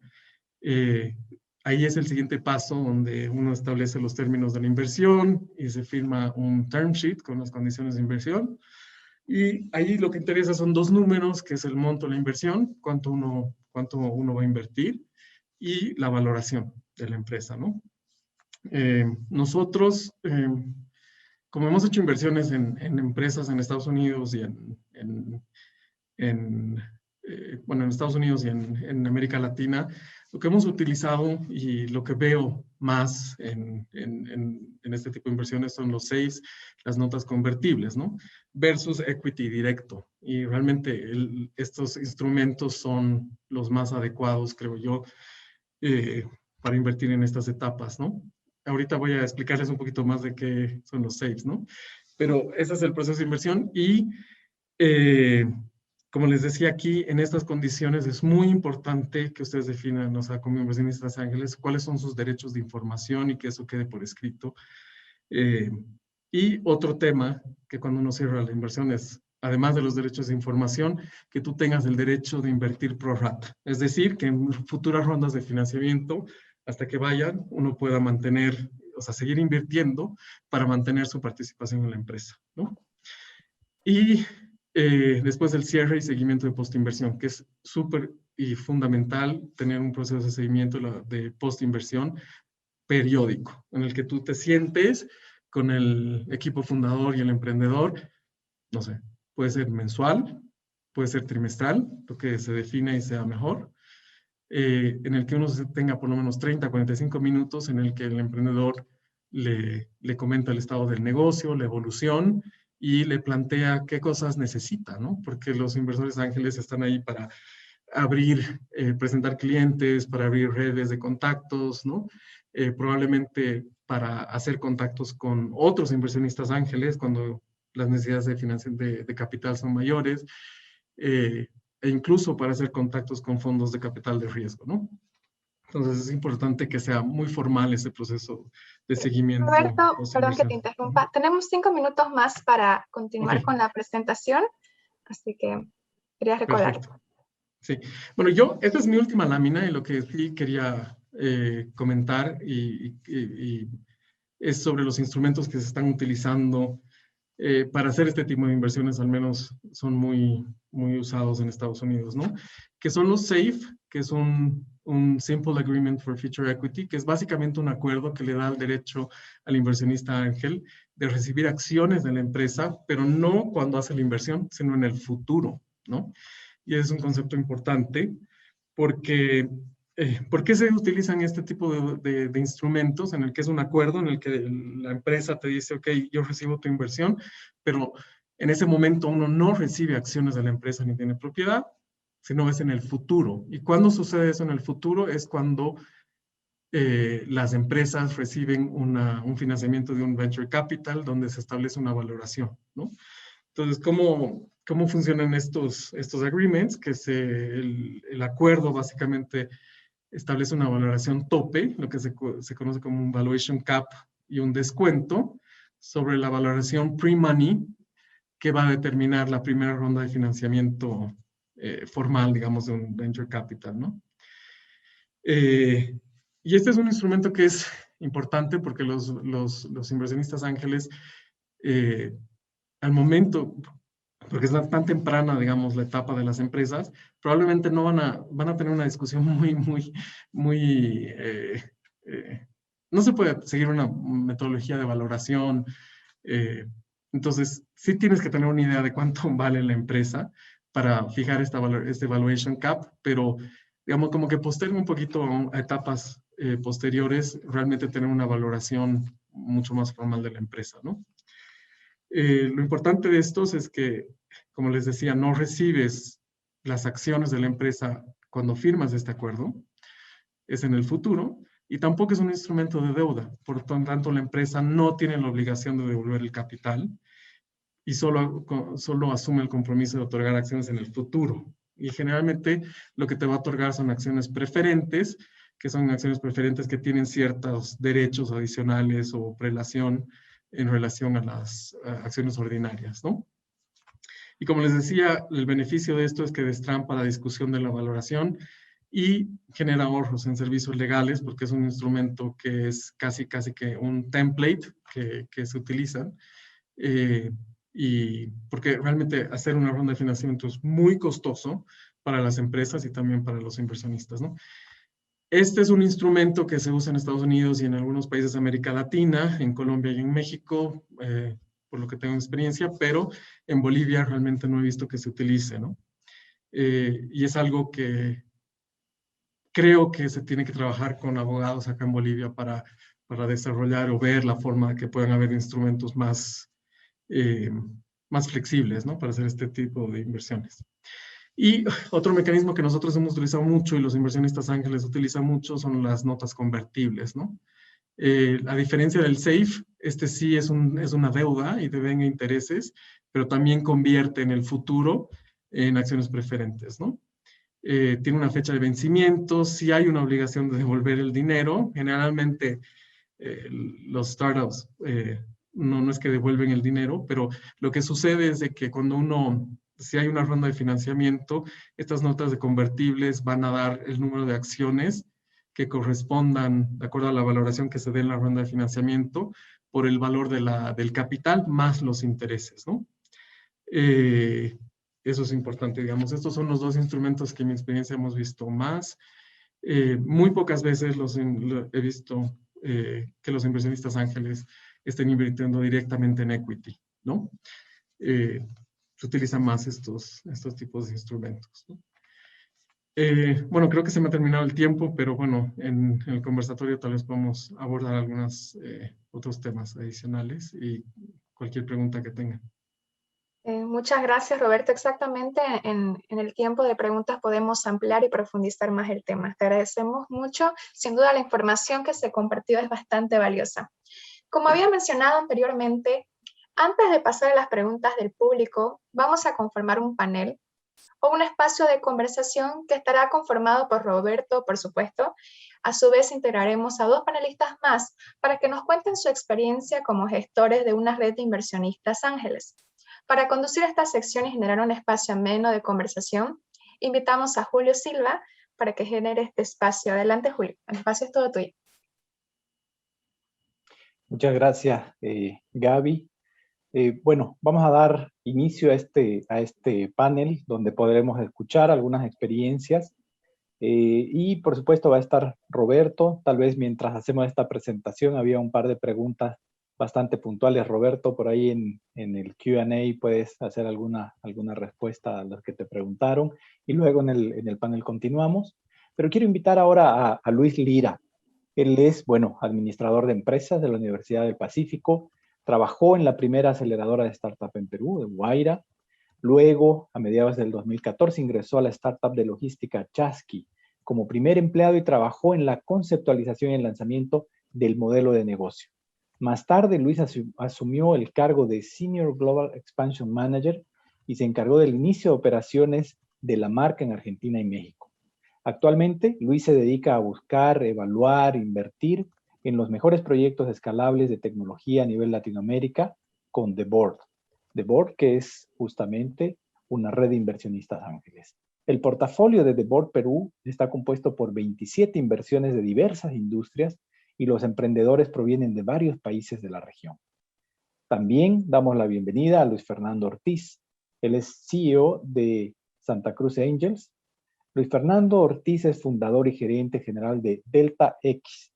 Ahí es el siguiente paso donde uno establece los términos de la inversión y se firma un term sheet con las condiciones de inversión. Y ahí lo que interesa son dos números, que es el monto de la inversión, cuánto uno va a invertir, y la valoración de la empresa, ¿no? Nosotros, como hemos hecho inversiones en empresas en Estados Unidos y en Estados Unidos y en América Latina, lo que hemos utilizado y lo que veo más en este tipo de inversiones son las notas convertibles, ¿no? Versus equity directo. Y realmente estos instrumentos son los más adecuados, creo yo, para invertir en estas etapas, ¿no? Ahorita voy a explicarles un poquito más de qué son los SAFEs, ¿no? Pero ese es el proceso de inversión y como les decía aquí, en estas condiciones es muy importante que ustedes definan, o sea, como inversionistas ángeles, cuáles son sus derechos de información y que eso quede por escrito. Y otro tema que cuando uno cierra la inversión es, además de los derechos de información, que tú tengas el derecho de invertir pro rata. Es decir, que en futuras rondas de financiamiento, hasta que vayan, uno pueda seguir invirtiendo para mantener su participación en la empresa, ¿no? Y después el cierre y seguimiento de postinversión, que es súper y fundamental tener un proceso de seguimiento de postinversión periódico, en el que tú te sientes con el equipo fundador y el emprendedor, no sé, puede ser mensual, puede ser trimestral, lo que se define y sea mejor, en el que uno tenga por lo menos 30, 45 minutos en el que el emprendedor le comenta el estado del negocio, la evolución y le plantea qué cosas necesita, ¿no? Porque los inversores ángeles están ahí para abrir, presentar clientes, para abrir redes de contactos, ¿no? Probablemente para hacer contactos con otros inversionistas ángeles cuando las necesidades de capital son mayores, e incluso para hacer contactos con fondos de capital de riesgo, ¿no? Entonces es importante que sea muy formal ese proceso de seguimiento. Roberto, perdón que te interrumpa. Tenemos 5 minutos más para continuar con la presentación, así que quería recordar. Perfecto. Sí. Bueno, esta es mi última lámina y lo que sí quería comentar es sobre los instrumentos que se están utilizando para hacer este tipo de inversiones, al menos son muy usados en Estados Unidos, ¿no? Que son los SAFE, que es un Simple Agreement for Future Equity, que es básicamente un acuerdo que le da el derecho al inversionista ángel de recibir acciones de la empresa, pero no cuando hace la inversión, sino en el futuro, ¿no? Y es un concepto importante porque ¿por qué se utilizan este tipo de instrumentos en el que es un acuerdo, en el que la empresa te dice, ok, yo recibo tu inversión, pero en ese momento uno no recibe acciones de la empresa ni tiene propiedad, sino es en el futuro? ¿Y cuándo sucede eso en el futuro? Es cuando las empresas reciben un financiamiento de un venture capital donde se establece una valoración, ¿no? Entonces, ¿cómo funcionan estos agreements? Que el acuerdo básicamente establece una valoración tope, lo que se conoce como un valuation cap y un descuento sobre la valoración pre-money que va a determinar la primera ronda de financiamiento formal, digamos, de un venture capital, ¿no? Y este es un instrumento que es importante porque los inversionistas ángeles, al momento, porque es tan temprana, digamos, la etapa de las empresas, probablemente no van a tener una discusión no se puede seguir una metodología de valoración. Entonces, sí tienes que tener una idea de cuánto vale la empresa para fijar este valuation cap, pero digamos como que posterga un poquito a etapas posteriores, realmente tener una valoración mucho más formal de la empresa, ¿no? Lo importante de estos es que, como les decía, no recibes las acciones de la empresa cuando firmas este acuerdo, es en el futuro, y tampoco es un instrumento de deuda. Por lo tanto, la empresa no tiene la obligación de devolver el capital y solo asume el compromiso de otorgar acciones en el futuro. Y generalmente lo que te va a otorgar son acciones preferentes, que son acciones preferentes que tienen ciertos derechos adicionales o prelación en relación a las acciones ordinarias, ¿no? Y como les decía, el beneficio de esto es que destrampa la discusión de la valoración y genera ahorros en servicios legales, porque es un instrumento que es casi que un template que se utiliza, y porque realmente hacer una ronda de financiamiento es muy costoso para las empresas y también para los inversionistas, ¿no? Este es un instrumento que se usa en Estados Unidos y en algunos países de América Latina, en Colombia y en México, por lo que tengo experiencia, pero en Bolivia realmente no he visto que se utilice, ¿no? Y es algo que creo que se tiene que trabajar con abogados acá en Bolivia para desarrollar o ver la forma de que puedan haber instrumentos más flexibles, ¿no? Para hacer este tipo de inversiones. Y otro mecanismo que nosotros hemos utilizado mucho y los inversionistas ángeles utilizan mucho son las notas convertibles, ¿no? A diferencia del SAFE, este sí es una deuda y devenga intereses, pero también convierte en el futuro en acciones preferentes, ¿no? Tiene una fecha de vencimiento, sí hay una obligación de devolver el dinero. Generalmente los startups no es que devuelven el dinero, pero lo que sucede es de que si hay una ronda de financiamiento, estas notas de convertibles van a dar el número de acciones que correspondan, de acuerdo a la valoración que se dé en la ronda de financiamiento, por el valor del capital más los intereses, ¿no? Eso es importante, digamos. Estos son los dos instrumentos que en mi experiencia hemos visto más. Muy pocas veces he visto que los inversionistas ángeles estén invirtiendo directamente en equity, ¿no? Se utilizan más estos tipos de instrumentos, ¿no? Bueno, creo que se me ha terminado el tiempo, pero bueno, en el conversatorio tal vez podamos abordar algunos otros temas adicionales y cualquier pregunta que tengan. Muchas gracias, Roberto. Exactamente en el tiempo de preguntas podemos ampliar y profundizar más el tema. Te agradecemos mucho. Sin duda la información que se compartió es bastante valiosa. Como había mencionado anteriormente, antes de pasar a las preguntas del público, vamos a conformar un panel o un espacio de conversación que estará conformado por Roberto, por supuesto. A su vez, integraremos a 2 panelistas más para que nos cuenten su experiencia como gestores de una red de inversionistas ángeles. Para conducir esta sección y generar un espacio ameno de conversación, invitamos a Julio Silva para que genere este espacio. Adelante, Julio. El espacio es todo tuyo. Muchas gracias, Gaby. Bueno, vamos a dar inicio a este panel donde podremos escuchar algunas experiencias y por supuesto va a estar Roberto. Tal vez mientras hacemos esta presentación había un par de preguntas bastante puntuales. Roberto, por ahí en el Q&A puedes hacer alguna respuesta a las que te preguntaron y luego en el panel continuamos. Pero quiero invitar ahora a Luis Lira. Él es, bueno, administrador de empresas de la Universidad del Pacífico. Trabajó en la primera aceleradora de startup en Perú, de Guaira. Luego, a mediados del 2014, ingresó a la startup de logística Chasqui como primer empleado y trabajó en la conceptualización y el lanzamiento del modelo de negocio. Más tarde, Luis asumió el cargo de Senior Global Expansion Manager y se encargó del inicio de operaciones de la marca en Argentina y México. Actualmente, Luis se dedica a buscar, evaluar, invertir en los mejores proyectos escalables de tecnología a nivel Latinoamérica con The Board. The Board, que es justamente una red de inversionistas ángeles. El portafolio de The Board Perú está compuesto por 27 inversiones de diversas industrias y los emprendedores provienen de varios países de la región. También damos la bienvenida a Luis Fernando Ortiz. Él es CEO de Santa Cruz Angels. Luis Fernando Ortiz es fundador y gerente general de Delta X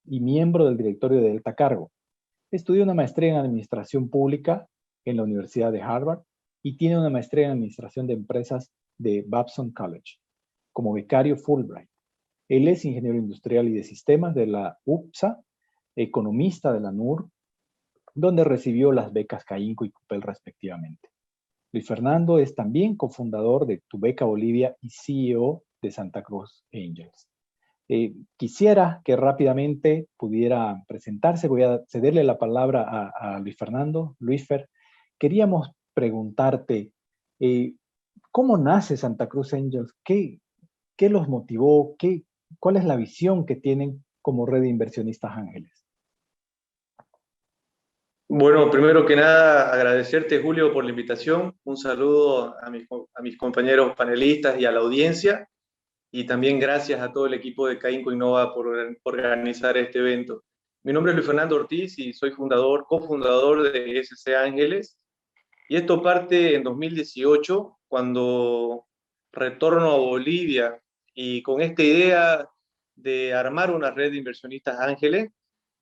y miembro del directorio de Delta Cargo. Estudió una maestría en administración pública en la Universidad de Harvard y tiene una maestría en administración de empresas de Babson College como becario Fulbright. Él es ingeniero industrial y de sistemas de la UPSA, economista de la NUR, donde recibió las becas CAINCO y CUPEL respectivamente. Luis Fernando es también cofundador de Tu Beca Bolivia y CEO de Santa Cruz Angels. Quisiera que rápidamente pudiera presentarse. Voy a cederle la palabra a Luis Fernando. Luisfer, queríamos preguntarte, ¿cómo nace Santa Cruz Angels? ¿Qué los motivó? ¿Cuál es la visión que tienen como red de inversionistas ángeles? Bueno, primero que nada, agradecerte, Julio, por la invitación. Un saludo a mis compañeros panelistas y a la audiencia. Y también gracias a todo el equipo de CAINCO Innova por organizar este evento. Mi nombre es Luis Fernando Ortiz y soy cofundador de SC Ángeles. Y esto parte en 2018, cuando retorno a Bolivia y con esta idea de armar una red de inversionistas ángeles.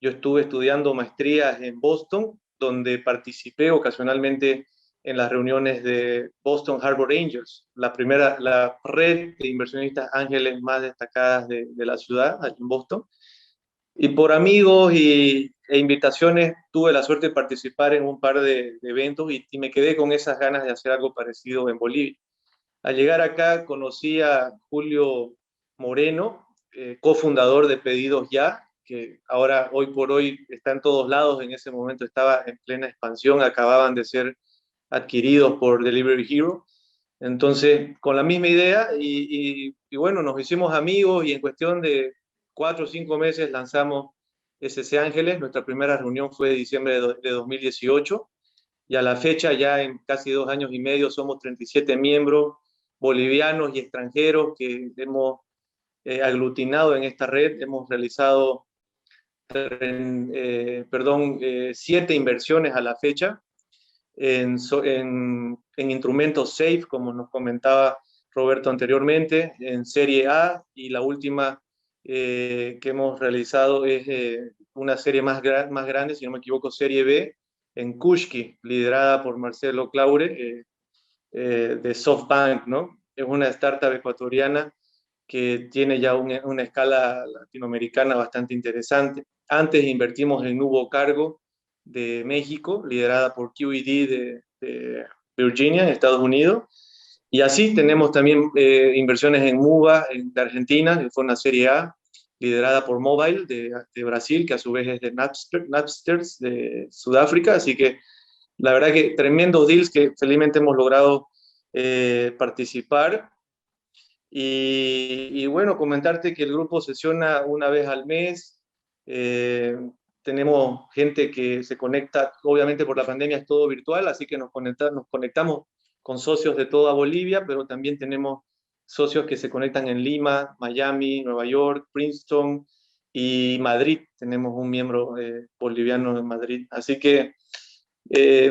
Yo estuve estudiando maestrías en Boston, donde participé ocasionalmente en las reuniones de Boston Harbor Angels, la red de inversionistas ángeles más destacadas de la ciudad, aquí en Boston. Y por amigos e invitaciones tuve la suerte de participar en un par de eventos y me quedé con esas ganas de hacer algo parecido en Bolivia. Al llegar acá conocí a Julio Moreno, cofundador de Pedidos Ya, que ahora, hoy por hoy, está en todos lados. En ese momento estaba en plena expansión, acababan de ser adquiridos por Delivery Hero. Entonces, con la misma idea, y bueno, nos hicimos amigos y en cuestión de 4 o 5 meses lanzamos SC Ángeles. Nuestra primera reunión fue en diciembre de 2018 y a la fecha, ya en casi 2 años y medio, somos 37 miembros bolivianos y extranjeros que hemos aglutinado en esta red. Hemos realizado 7 inversiones a la fecha en en instrumentos safe, como nos comentaba Roberto anteriormente, en serie A, y la última que hemos realizado es una serie más grande, si no me equivoco, serie B, en Kushki, liderada por Marcelo Claure, de SoftBank, ¿no? Es una startup ecuatoriana que tiene ya una escala latinoamericana bastante interesante. Antes invertimos en Nubo Cargo de México, liderada por QED de Virginia, en Estados Unidos. Y así tenemos también inversiones en Muba, de Argentina, que fue una serie A, liderada por Mobile de Brasil, que a su vez es de Napsters de Sudáfrica. Así que la verdad que tremendos deals que felizmente hemos logrado participar. Y bueno, comentarte que el grupo sesiona una vez al mes. Tenemos gente que se conecta, obviamente por la pandemia es todo virtual, así que nos conectamos con socios de toda Bolivia, pero también tenemos socios que se conectan en Lima, Miami, Nueva York, Princeton y Madrid. Tenemos un miembro boliviano en Madrid. Así que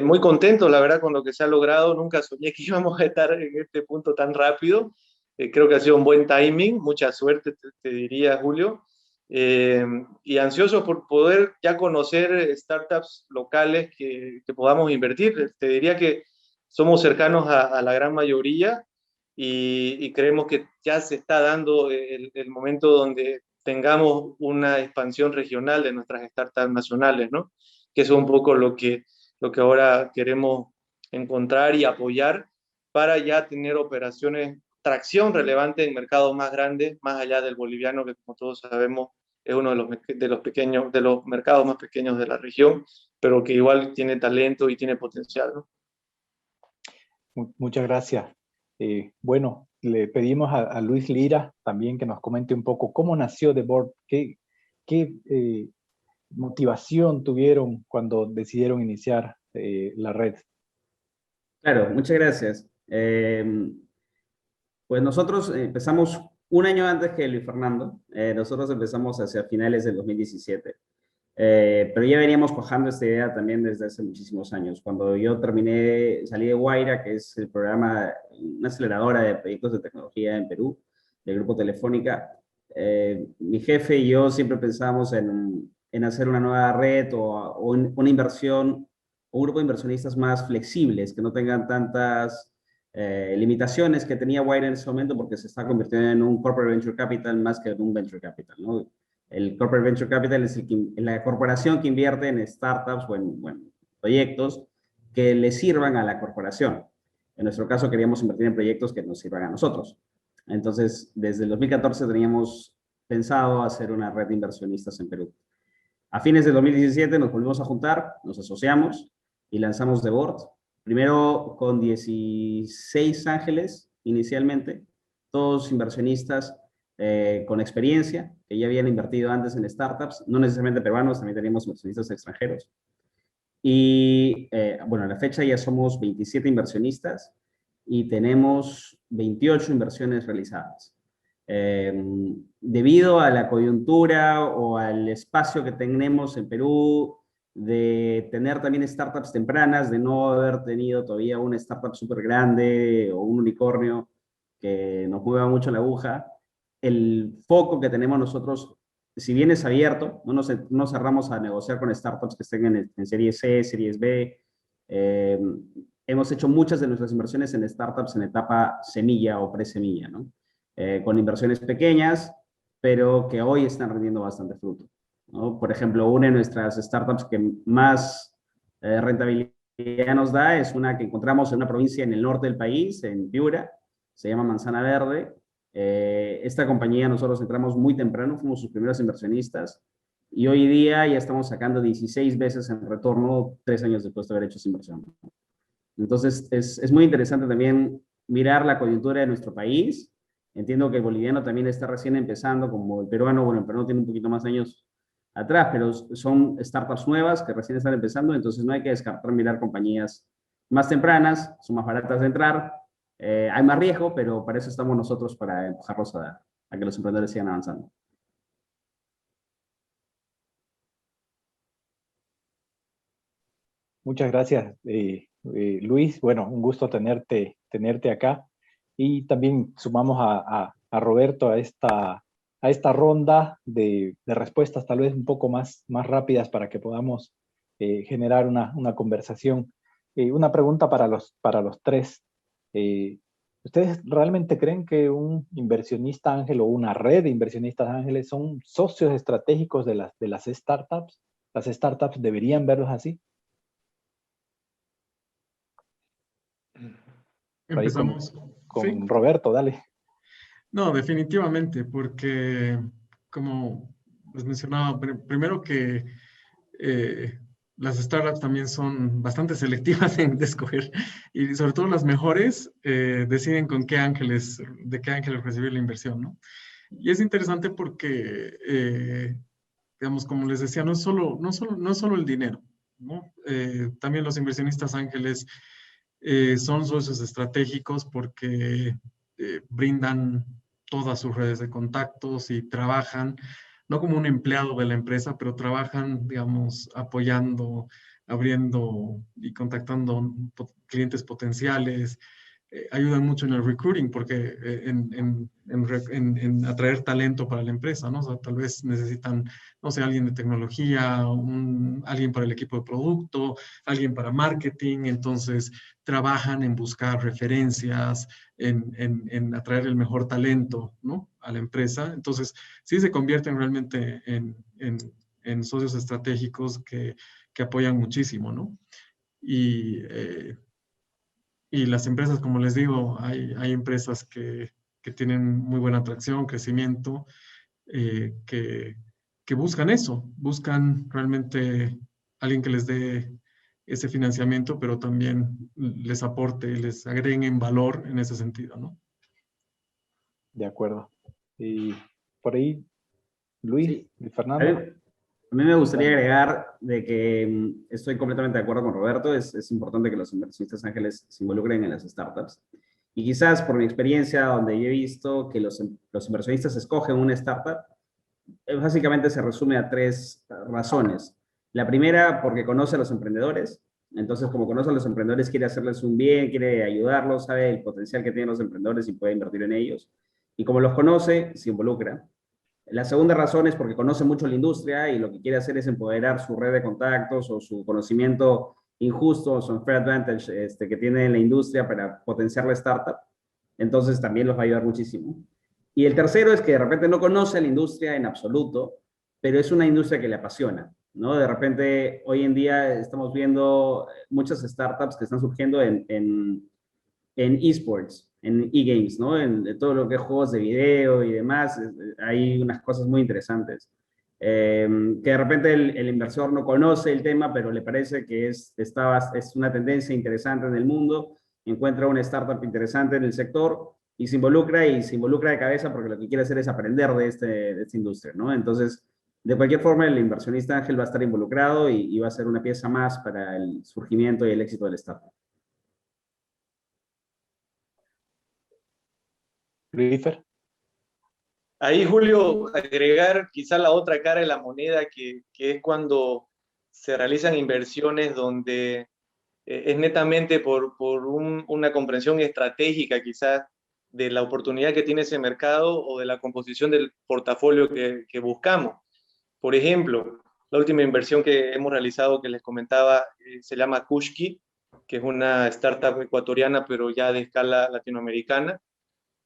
muy contento, la verdad, con lo que se ha logrado. Nunca soñé que íbamos a estar en este punto tan rápido. Creo que ha sido un buen timing, mucha suerte, te diría, Julio. Y ansioso por poder ya conocer startups locales que podamos invertir. Te diría que somos cercanos a la gran mayoría y creemos que ya se está dando el momento donde tengamos una expansión regional de nuestras startups nacionales, ¿no? Que eso es un poco lo que ahora queremos encontrar y apoyar para ya tener operaciones, tracción relevante en mercados más grandes, más allá del boliviano, que como todos sabemos es uno de los mercados más pequeños de la región, pero que igual tiene talento y tiene potencial, ¿no? Muchas gracias. Bueno, le pedimos a Luis Lira también que nos comente un poco cómo nació The Board, qué motivación tuvieron cuando decidieron iniciar la red. Claro, muchas gracias. Pues nosotros empezamos un año antes que Luis Fernando. Nosotros empezamos hacia finales del 2017. Pero ya veníamos cuajando esta idea también desde hace muchísimos años. Cuando yo salí de Guaira, que es el programa, una aceleradora de proyectos de tecnología en Perú, del Grupo Telefónica, mi jefe y yo siempre pensábamos en hacer una nueva red o una inversión, un grupo de inversionistas más flexibles, que no tengan tantas limitaciones que tenía Guaira en ese momento, porque se está convirtiendo en un corporate venture capital más que en un venture capital, ¿no? El corporate venture capital es la corporación que invierte en startups o en proyectos que le sirvan a la corporación. En nuestro caso queríamos invertir en proyectos que nos sirvan a nosotros. Entonces, desde el 2014 teníamos pensado hacer una red de inversionistas en Perú. A fines del 2017 nos volvimos a juntar, nos asociamos y lanzamos The Board. Primero con 16 ángeles inicialmente, todos inversionistas con experiencia, que ya habían invertido antes en startups, no necesariamente peruanos, también teníamos inversionistas extranjeros. Y bueno, a la fecha ya somos 27 inversionistas y tenemos 28 inversiones realizadas. Debido a la coyuntura o al espacio que tenemos en Perú, de tener también startups tempranas, de no haber tenido todavía una startup súper grande o un unicornio que nos mueva mucho la aguja, el foco que tenemos nosotros, si bien es abierto, no nos cerramos a negociar con startups que estén en series C, series B. Hemos hecho muchas de nuestras inversiones en startups en etapa semilla o pre-semilla, ¿no? Con inversiones pequeñas, pero que hoy están rindiendo bastante fruto, ¿no? Por ejemplo, una de nuestras startups que más rentabilidad nos da es una que encontramos en una provincia en el norte del país, en Piura, se llama Manzana Verde. Esta compañía nosotros entramos muy temprano, fuimos sus primeros inversionistas y hoy día ya estamos sacando 16 veces en retorno 3 años después de haber hecho esa inversión. Entonces es muy interesante también mirar la coyuntura de nuestro país. Entiendo que el boliviano también está recién empezando, como el peruano. Bueno, el peruano tiene un poquito más de años atrás, pero son startups nuevas que recién están empezando, entonces no hay que descartar mirar compañías más tempranas, son más baratas de entrar. Hay más riesgo, pero para eso estamos nosotros, para empujarlos a que los emprendedores sigan avanzando. Muchas gracias, Luis, bueno, un gusto tenerte acá. Y también sumamos a Roberto a esta ronda de respuestas tal vez un poco más rápidas para que podamos generar una conversación. Una pregunta para los tres. Eh, ¿Ustedes realmente creen que un inversionista ángel o una red de inversionistas ángeles son socios estratégicos de las startups? ¿Las startups deberían verlos así? Por ahí Empezamos. Sí. con Roberto, dale. No, definitivamente, porque como les mencionaba, primero que las startups también son bastante selectivas en escoger, y sobre todo las mejores deciden con de qué ángeles recibir la inversión, ¿no? Y es interesante porque, digamos, como les decía, no es solo el dinero, ¿no? También los inversionistas ángeles son socios estratégicos porque brindan todas sus redes de contactos y trabajan, no como un empleado de la empresa, pero trabajan, digamos, apoyando, abriendo y contactando clientes potenciales, ayudan mucho en el recruiting porque en atraer talento para la empresa, ¿no? O sea, tal vez necesitan, no sé, alguien de tecnología, alguien para el equipo de producto, alguien para marketing, entonces trabajan en buscar referencias, en atraer el mejor talento, ¿no? A la empresa. Entonces, sí se convierten realmente en socios estratégicos que apoyan muchísimo, ¿no? Y las empresas, como les digo, hay empresas que tienen muy buena atracción, crecimiento, que buscan eso, buscan realmente alguien que les dé ese financiamiento, pero también les aporte, les agreguen en valor en ese sentido, ¿no? De acuerdo. Y por ahí, Luis Sí. y A mí, Fernando. a mí me gustaría Dale. agregar de que estoy completamente de acuerdo con Roberto. Es importante que los inversionistas ángeles se involucren en las startups. Y quizás por mi experiencia, donde yo he visto que los inversionistas escogen una startup, básicamente se resume a tres razones. La primera, porque conoce a los emprendedores. Entonces, como conoce a los emprendedores, quiere hacerles un bien, quiere ayudarlos, sabe el potencial que tienen los emprendedores y puede invertir en ellos. Y como los conoce, se involucra. La segunda razón es porque conoce mucho la industria y lo que quiere hacer es empoderar su red de contactos o su conocimiento injusto o su unfair advantage que tiene en la industria para potenciar la startup. Entonces también los va a ayudar muchísimo. Y el tercero es que de repente no conoce la industria en absoluto, pero es una industria que le apasiona, ¿no? De repente, hoy en día estamos viendo muchas startups que están surgiendo en esports, en e-games, ¿no? En todo lo que es juegos de video y demás, hay unas cosas muy interesantes. Que de repente el inversor no conoce el tema, pero le parece que es una tendencia interesante en el mundo, encuentra una startup interesante en el sector y se involucra de cabeza porque lo que quiere hacer es aprender de esta industria, ¿no? Entonces, de cualquier forma, el inversionista ángel va a estar involucrado y va a ser una pieza más para el surgimiento y el éxito del startup. Luis. Ahí, Julio, agregar quizá la otra cara de la moneda, que es cuando se realizan inversiones donde es netamente por una comprensión estratégica quizás de la oportunidad que tiene ese mercado o de la composición del portafolio que buscamos. Por ejemplo, la última inversión que hemos realizado que les comentaba se llama Kushki, que es una startup ecuatoriana pero ya de escala latinoamericana,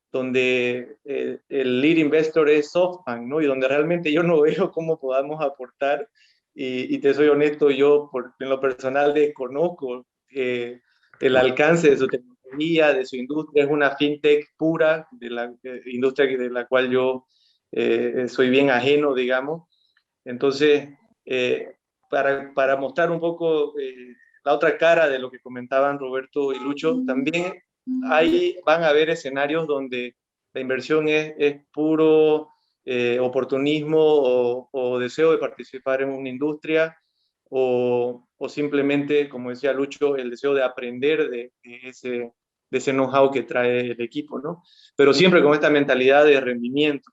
donde el lead investor es SoftBank, ¿no? Y donde realmente yo no veo cómo podamos aportar, y te soy honesto, yo en lo personal desconozco el alcance de su tecnología, de su industria. Es una fintech pura, de la industria de la cual yo soy bien ajeno, digamos. Entonces, para mostrar un poco la otra cara de lo que comentaban Roberto y Lucho, también ahí van a haber escenarios donde la inversión es puro oportunismo o deseo de participar en una industria o simplemente, como decía Lucho, el deseo de aprender de ese know-how que trae el equipo, ¿no? Pero siempre con esta mentalidad de rendimiento.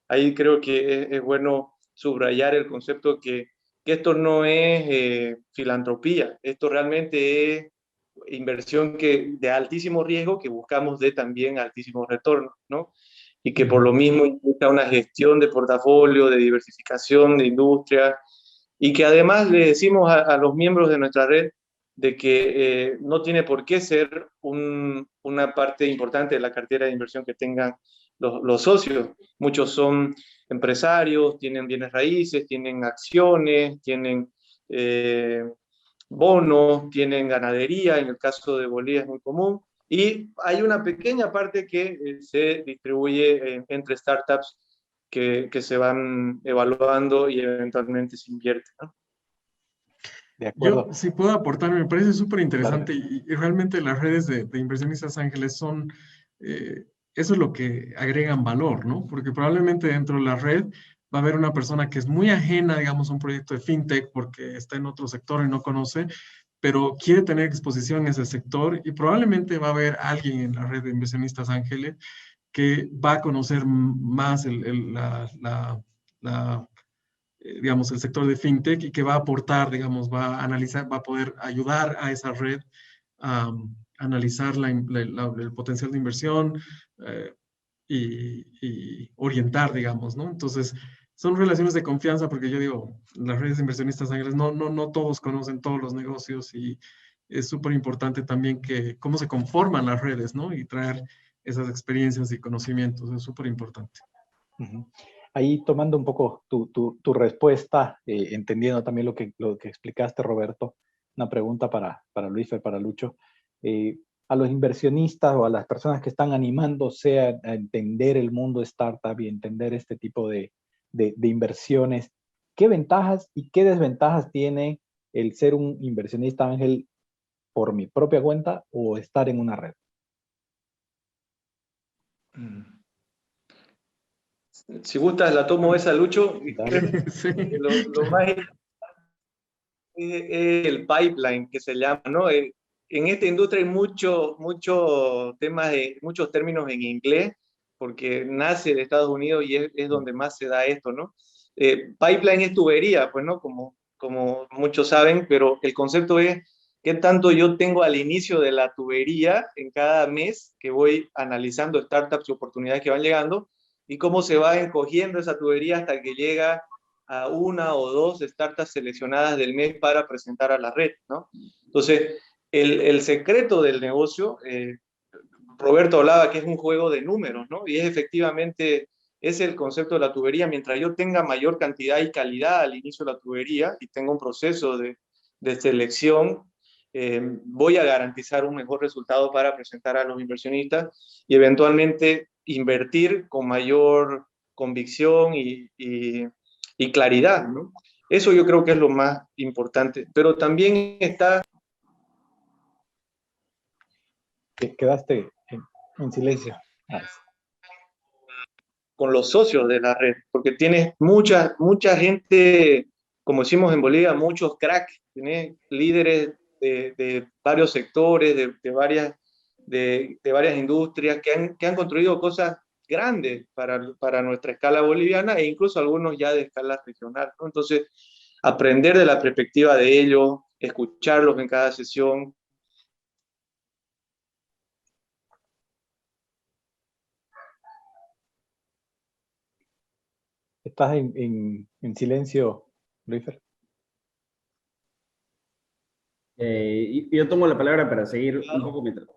Ahí creo que es bueno subrayar el concepto que esto no es filantropía, esto realmente es inversión de altísimo riesgo que buscamos de también altísimo retorno, ¿no? Y que por lo mismo implica una gestión de portafolio, de diversificación de industria, y que además le decimos a los miembros de nuestra red de que no tiene por qué ser una parte importante de la cartera de inversión que tengan los socios. Muchos son empresarios, tienen bienes raíces, tienen acciones, tienen bonos, tienen ganadería, en el caso de Bolivia es muy común, y hay una pequeña parte que se distribuye entre startups que se van evaluando y eventualmente se invierte, ¿no? De acuerdo. Yo sí puedo aportar, me parece súper interesante Claro. y realmente las redes de inversionistas ángeles son, eso es lo que agregan valor, ¿no? Porque probablemente dentro de la red va a haber una persona que es muy ajena, digamos, a un proyecto de fintech porque está en otro sector y no conoce, pero quiere tener exposición en ese sector y probablemente va a haber alguien en la red de inversionistas ángeles que va a conocer más digamos, el sector de fintech y que va a aportar, digamos, va a analizar, va a poder ayudar a esa red a analizar el potencial de inversión y orientar, digamos, ¿no? Entonces, son relaciones de confianza porque yo digo, las redes de inversionistas ángeles no todos conocen todos los negocios y es súper importante también que cómo se conforman las redes, ¿no? Y traer esas experiencias y conocimientos, es súper importante. Uh-huh. Ahí tomando un poco tu respuesta, entendiendo también lo que explicaste, Roberto, una pregunta para Luis y para Lucho. A los inversionistas o a las personas que están animándose a entender el mundo startup y entender este tipo de inversiones, ¿qué ventajas y qué desventajas tiene el ser un inversionista ángel por mi propia cuenta o estar en una red? Si gustas, la tomo esa, Lucho. Sí. Lo más es el pipeline que se llama, ¿no? En esta industria hay muchos temas, muchos términos en inglés, porque nace de Estados Unidos y es donde más se da esto, ¿no? Pipeline es tubería, pues, ¿no? Como muchos saben, pero el concepto es qué tanto yo tengo al inicio de la tubería en cada mes que voy analizando startups y oportunidades que van llegando y cómo se va encogiendo esa tubería hasta que llega a una o dos startups seleccionadas del mes para presentar a la red, ¿no? Entonces, el secreto del negocio, Roberto hablaba que es un juego de números, ¿no? Y es efectivamente, es el concepto de la tubería. Mientras yo tenga mayor cantidad y calidad al inicio de la tubería y tenga un proceso de selección, voy a garantizar un mejor resultado para presentar a los inversionistas y eventualmente invertir con mayor convicción y claridad, ¿no? Eso yo creo que es lo más importante. Pero también está... Quedaste en silencio. Con los socios de la red, porque tienes mucha gente, como decimos en Bolivia, muchos cracks, tienes líderes de varios sectores, de varias industrias que han construido cosas grandes para nuestra escala boliviana e incluso algunos ya de escala regional, ¿no? Entonces, aprender de la perspectiva de ellos, escucharlos en cada sesión. ¿Estás en silencio, Luífer? Yo tomo la palabra para seguir un poco mientras...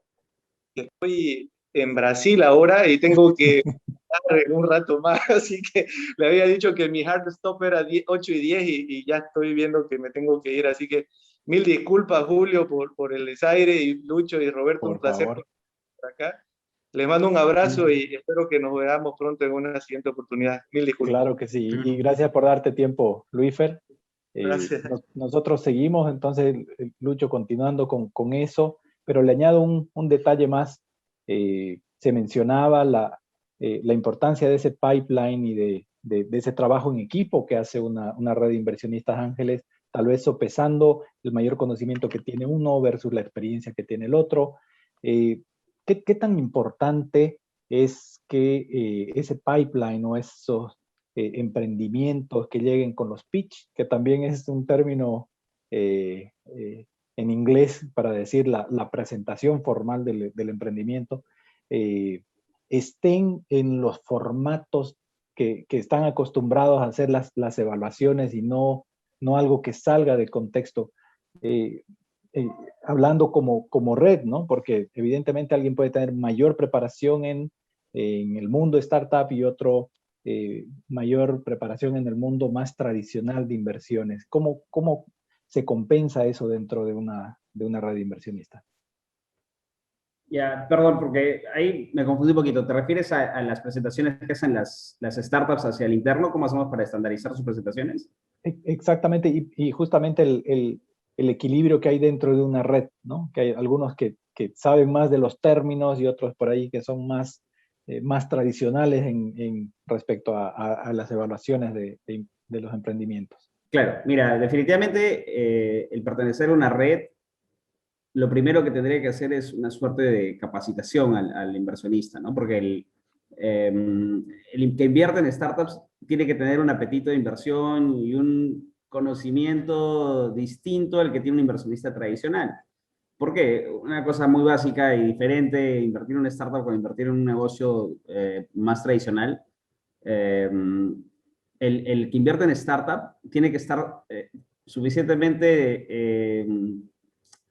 Estoy en Brasil ahora y tengo que estar un rato más, así que le había dicho que mi hard stop era 8:10 y ya estoy viendo que me tengo que ir, así que mil disculpas, Julio, por el desaire, y Lucho y Roberto, un Por placer favor. estar acá. Les mando un abrazo y espero que nos veamos pronto en una siguiente oportunidad. Mil disculpas. Claro que sí. Y gracias por darte tiempo, Luífer. Gracias. Nosotros seguimos, entonces, Lucho, continuando con eso, pero le añado un detalle más. Se mencionaba la importancia de ese pipeline y de ese trabajo en equipo que hace una red de inversionistas ángeles, tal vez sopesando el mayor conocimiento que tiene uno versus la experiencia que tiene el otro. ¿Qué tan importante es que ese pipeline o esos emprendimientos que lleguen con los pitch, que también es un término en inglés inglés para decir la presentación formal del emprendimiento, estén en los formatos que están acostumbrados a hacer las evaluaciones y no algo que salga de contexto. Hablando como red, ¿no? Porque evidentemente alguien puede tener mayor preparación en el mundo startup y otro mayor preparación en el mundo más tradicional de inversiones. ¿Cómo se compensa eso dentro de una red de inversionistas? Ya, perdón, porque ahí me confundí un poquito. ¿Te refieres a las presentaciones que hacen las startups hacia el interno? ¿Cómo hacemos para estandarizar sus presentaciones? Exactamente, y justamente el equilibrio que hay dentro de una red, ¿no? Que hay algunos que saben más de los términos y otros por ahí que son más tradicionales en respecto a las evaluaciones de los emprendimientos. Claro, mira, definitivamente el pertenecer a una red, lo primero que tendría que hacer es una suerte de capacitación al inversionista, ¿no? Porque el que invierte en startups tiene que tener un apetito de inversión y un conocimiento distinto al que tiene un inversionista tradicional. ¿Por qué? Una cosa muy básica y diferente, invertir en una startup con invertir en un negocio más tradicional. El que invierte en startup tiene que estar suficientemente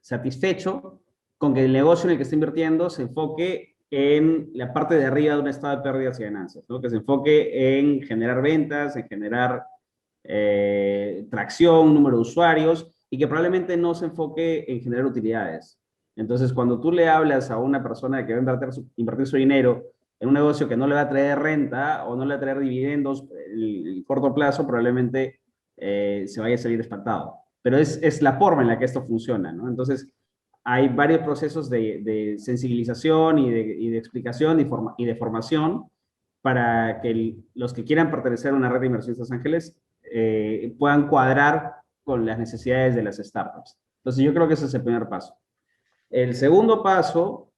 satisfecho con que el negocio en el que está invirtiendo se enfoque en la parte de arriba de un estado de pérdidas y ganancias, ¿no? Que se enfoque en generar ventas, en generar tracción, número de usuarios, y que probablemente no se enfoque en generar utilidades. Entonces, cuando tú le hablas a una persona que va a invertir su dinero en un negocio que no le va a traer renta o no le va a traer dividendos en el corto plazo, probablemente se vaya a salir espantado. Pero es la forma en la que esto funciona, ¿no? Entonces, hay varios procesos de sensibilización y de explicación y de formación para que los que quieran pertenecer a una red de inversionistas ángeles puedan cuadrar con las necesidades de las startups. Entonces, yo creo que ese es el primer paso. El segundo paso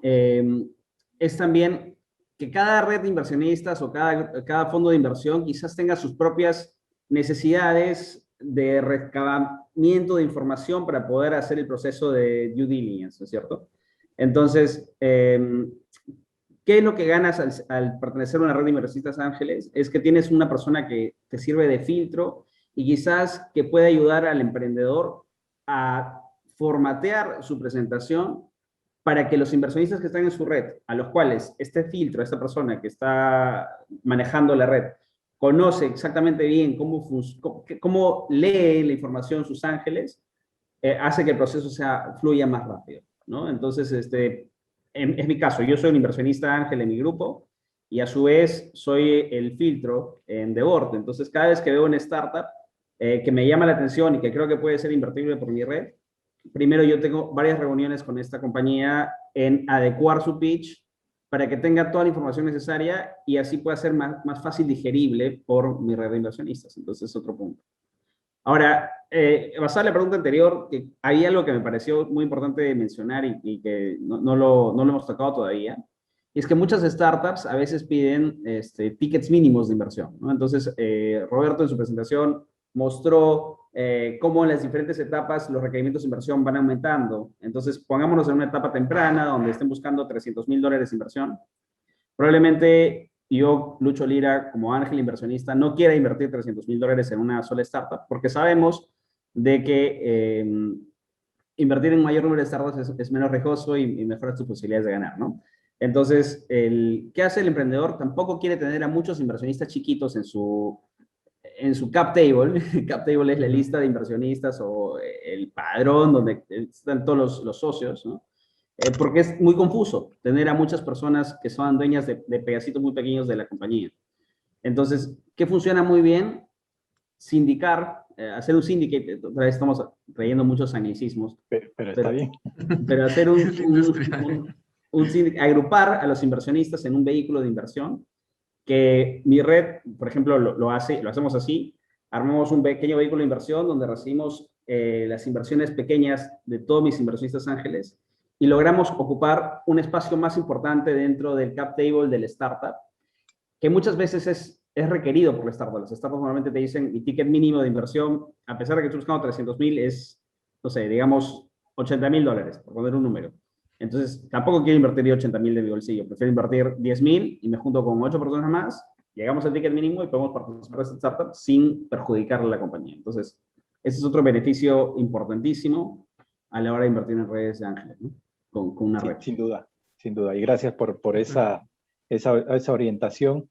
es también que cada red de inversionistas o cada fondo de inversión quizás tenga sus propias necesidades de recabamiento de información para poder hacer el proceso de due diligence, ¿no es cierto? Entonces, ¿qué es lo que ganas al pertenecer a una red de inversionistas ángeles? Es que tienes una persona que te sirve de filtro y quizás que puede ayudar al emprendedor a formatear su presentación para que los inversionistas que están en su red, a los cuales este filtro, esta persona que está manejando la red, conoce exactamente bien cómo lee la información sus ángeles, hace que el proceso fluya más rápido, ¿no? Entonces, es mi caso, yo soy un inversionista ángel en mi grupo y a su vez soy el filtro en Debord. Entonces, cada vez que veo una startup que me llama la atención y que creo que puede ser invertible por mi red, primero yo tengo varias reuniones con esta compañía en adecuar su pitch para que tenga toda la información necesaria y así pueda ser más fácil digerible por mi red de inversionistas. Entonces, es otro punto. Ahora, basado en la pregunta anterior, que hay algo que me pareció muy importante mencionar y que no lo hemos tocado todavía, y es que muchas startups a veces piden tickets mínimos de inversión, ¿no? Entonces, Roberto en su presentación mostró cómo en las diferentes etapas los requerimientos de inversión van aumentando. Entonces, pongámonos en una etapa temprana donde estén buscando $300,000 de inversión. Probablemente yo, Lucho Lira, como ángel inversionista, no quiera invertir $300,000 en una sola startup, porque sabemos de que invertir en mayor número de startups es menos riesgoso y mejora tus posibilidades de ganar, ¿no? Entonces, ¿qué hace el emprendedor? Tampoco quiere tener a muchos inversionistas chiquitos en su cap table. Cap table es la lista de inversionistas o el padrón donde están todos los socios, ¿no? Porque es muy confuso tener a muchas personas que son dueñas de pedacitos muy pequeños de la compañía. Entonces, ¿qué funciona muy bien? Sindicar, hacer un syndicate. Otra vez estamos trayendo muchos anglicismos. Pero está bien. Pero hacer un syndicate, agrupar a los inversionistas en un vehículo de inversión, que mi red, por ejemplo, lo hacemos así. Armamos un pequeño vehículo de inversión donde recibimos las inversiones pequeñas de todos mis inversionistas ángeles y logramos ocupar un espacio más importante dentro del cap table del startup, que muchas veces es requerido por la startup. Las startups normalmente te dicen, mi ticket mínimo de inversión, a pesar de que estoy buscando $300,000, es, no sé, digamos, $80,000, por poner un número. Entonces, tampoco quiero invertir 80,000 de mi bolsillo. Prefiero invertir 10,000 y me junto con 8 personas más, llegamos al ticket mínimo y podemos participar de esta startup sin perjudicarle a la compañía. Entonces, ese es otro beneficio importantísimo a la hora de invertir en redes de ángeles, ¿no? Con una red. Sin duda, sin duda. Y gracias por esa orientación.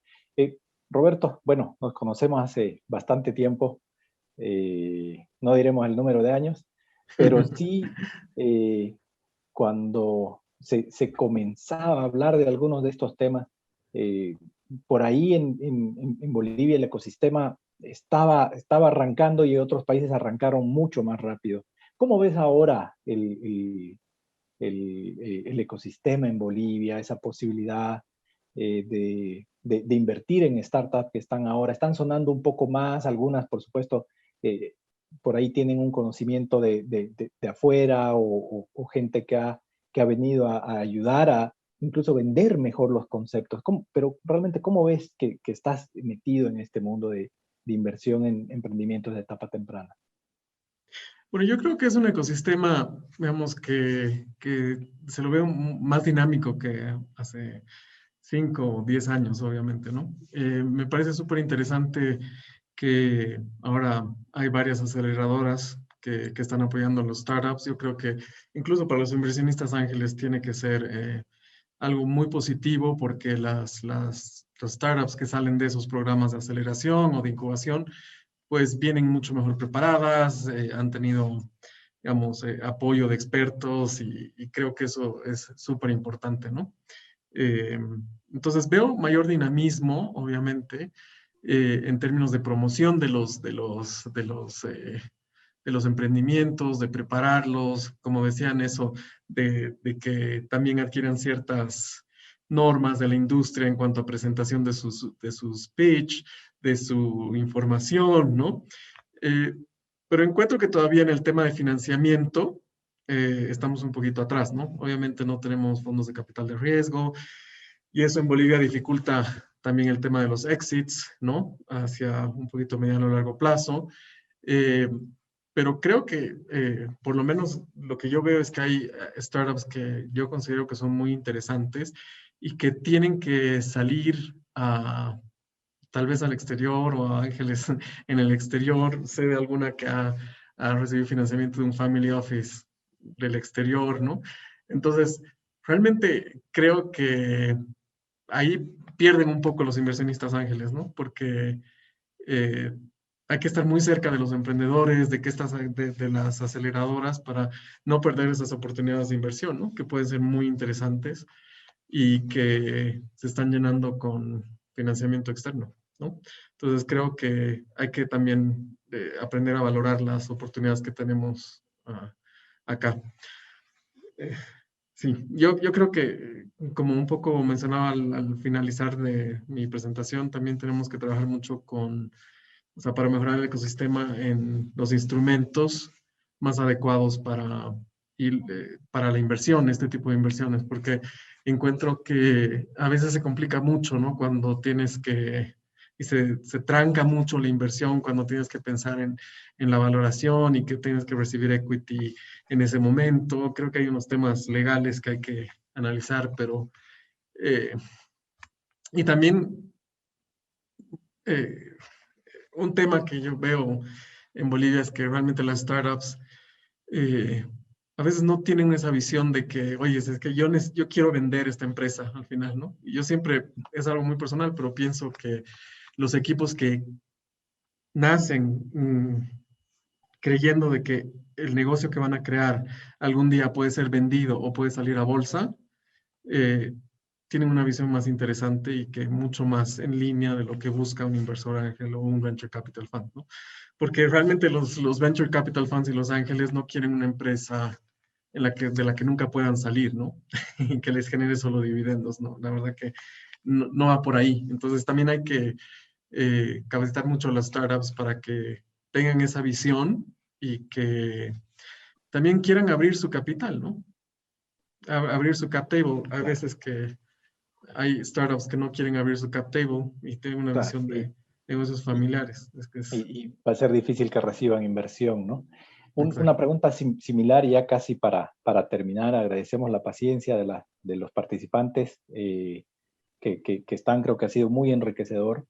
Roberto, bueno, nos conocemos hace bastante tiempo. No diremos el número de años, pero sí, cuando se comenzaba a hablar de algunos de estos temas, por ahí en Bolivia el ecosistema estaba arrancando y otros países arrancaron mucho más rápido. ¿Cómo ves ahora el ecosistema en Bolivia, esa posibilidad de invertir en startups que están sonando un poco más? Algunas, por supuesto, por ahí tienen un conocimiento de afuera o gente que ha venido a ayudar a incluso vender mejor los conceptos. Pero realmente, ¿cómo ves que estás metido en este mundo de inversión en emprendimientos de etapa temprana? Bueno, yo creo que es un ecosistema, digamos, que se lo veo más dinámico que hace 5 o 10 años, obviamente, ¿no? Me parece súper interesante que ahora hay varias aceleradoras que están apoyando a los startups. Yo creo que incluso para los inversionistas ángeles tiene que ser algo muy positivo porque las startups que salen de esos programas de aceleración o de incubación pues vienen mucho mejor preparadas, han tenido, digamos, apoyo de expertos y creo que eso es súper importante, ¿no? Entonces veo mayor dinamismo, obviamente, en términos de promoción de los emprendimientos, de prepararlos, como decían eso, de que también adquieran ciertas normas de la industria en cuanto a presentación de sus pitch, de su información, ¿no? Pero encuentro que todavía en el tema de financiamiento estamos un poquito atrás, ¿no? Obviamente no tenemos fondos de capital de riesgo y eso en Bolivia dificulta también el tema de los exits, ¿no? Hacia un poquito mediano o largo plazo. Pero creo que por lo menos lo que yo veo es que hay startups que yo considero que son muy interesantes y que tienen que salir tal vez al exterior o a ángeles en el exterior. Sé de alguna que ha recibido financiamiento de un family office del exterior, ¿no? Entonces, realmente creo que ahí pierden un poco los inversionistas ángeles, ¿no? Porque hay que estar muy cerca de los emprendedores, de las aceleradoras para no perder esas oportunidades de inversión, ¿no? Que pueden ser muy interesantes y que se están llenando con financiamiento externo, ¿no? Entonces creo que hay que también aprender a valorar las oportunidades que tenemos acá. Sí, yo creo que, como un poco mencionaba al finalizar de mi presentación, también tenemos que trabajar mucho o sea, para mejorar el ecosistema en los instrumentos más adecuados para la inversión, este tipo de inversiones, porque encuentro que a veces se complica mucho, ¿no? Cuando tienes que, y se tranca mucho la inversión cuando tienes que pensar en la valoración y que tienes que recibir equity en ese momento. Creo que hay unos temas legales que hay que analizar, pero y también un tema que yo veo en Bolivia es que realmente las startups a veces no tienen esa visión de que, oye, es que yo quiero vender esta empresa al final, ¿no? Y yo siempre, es algo muy personal, pero pienso que los equipos que nacen creyendo de que el negocio que van a crear algún día puede ser vendido o puede salir a bolsa, tienen una visión más interesante y que mucho más en línea de lo que busca un inversor ángel o un venture capital fund, ¿no? Porque realmente los venture capital funds y los ángeles no quieren una empresa de la que nunca puedan salir, ¿no? Y que les genere solo dividendos, ¿no? La verdad que no va por ahí. Entonces también hay que capacitar mucho a las startups para que tengan esa visión y que también quieran abrir su capital, ¿no? Abrir su cap table. Hay veces que hay startups que no quieren abrir su cap table y tienen una visión de negocios familiares. Y va a ser difícil que reciban inversión, ¿no? Una pregunta similar ya casi para terminar. Agradecemos la paciencia de los participantes que están, creo que ha sido muy enriquecedor.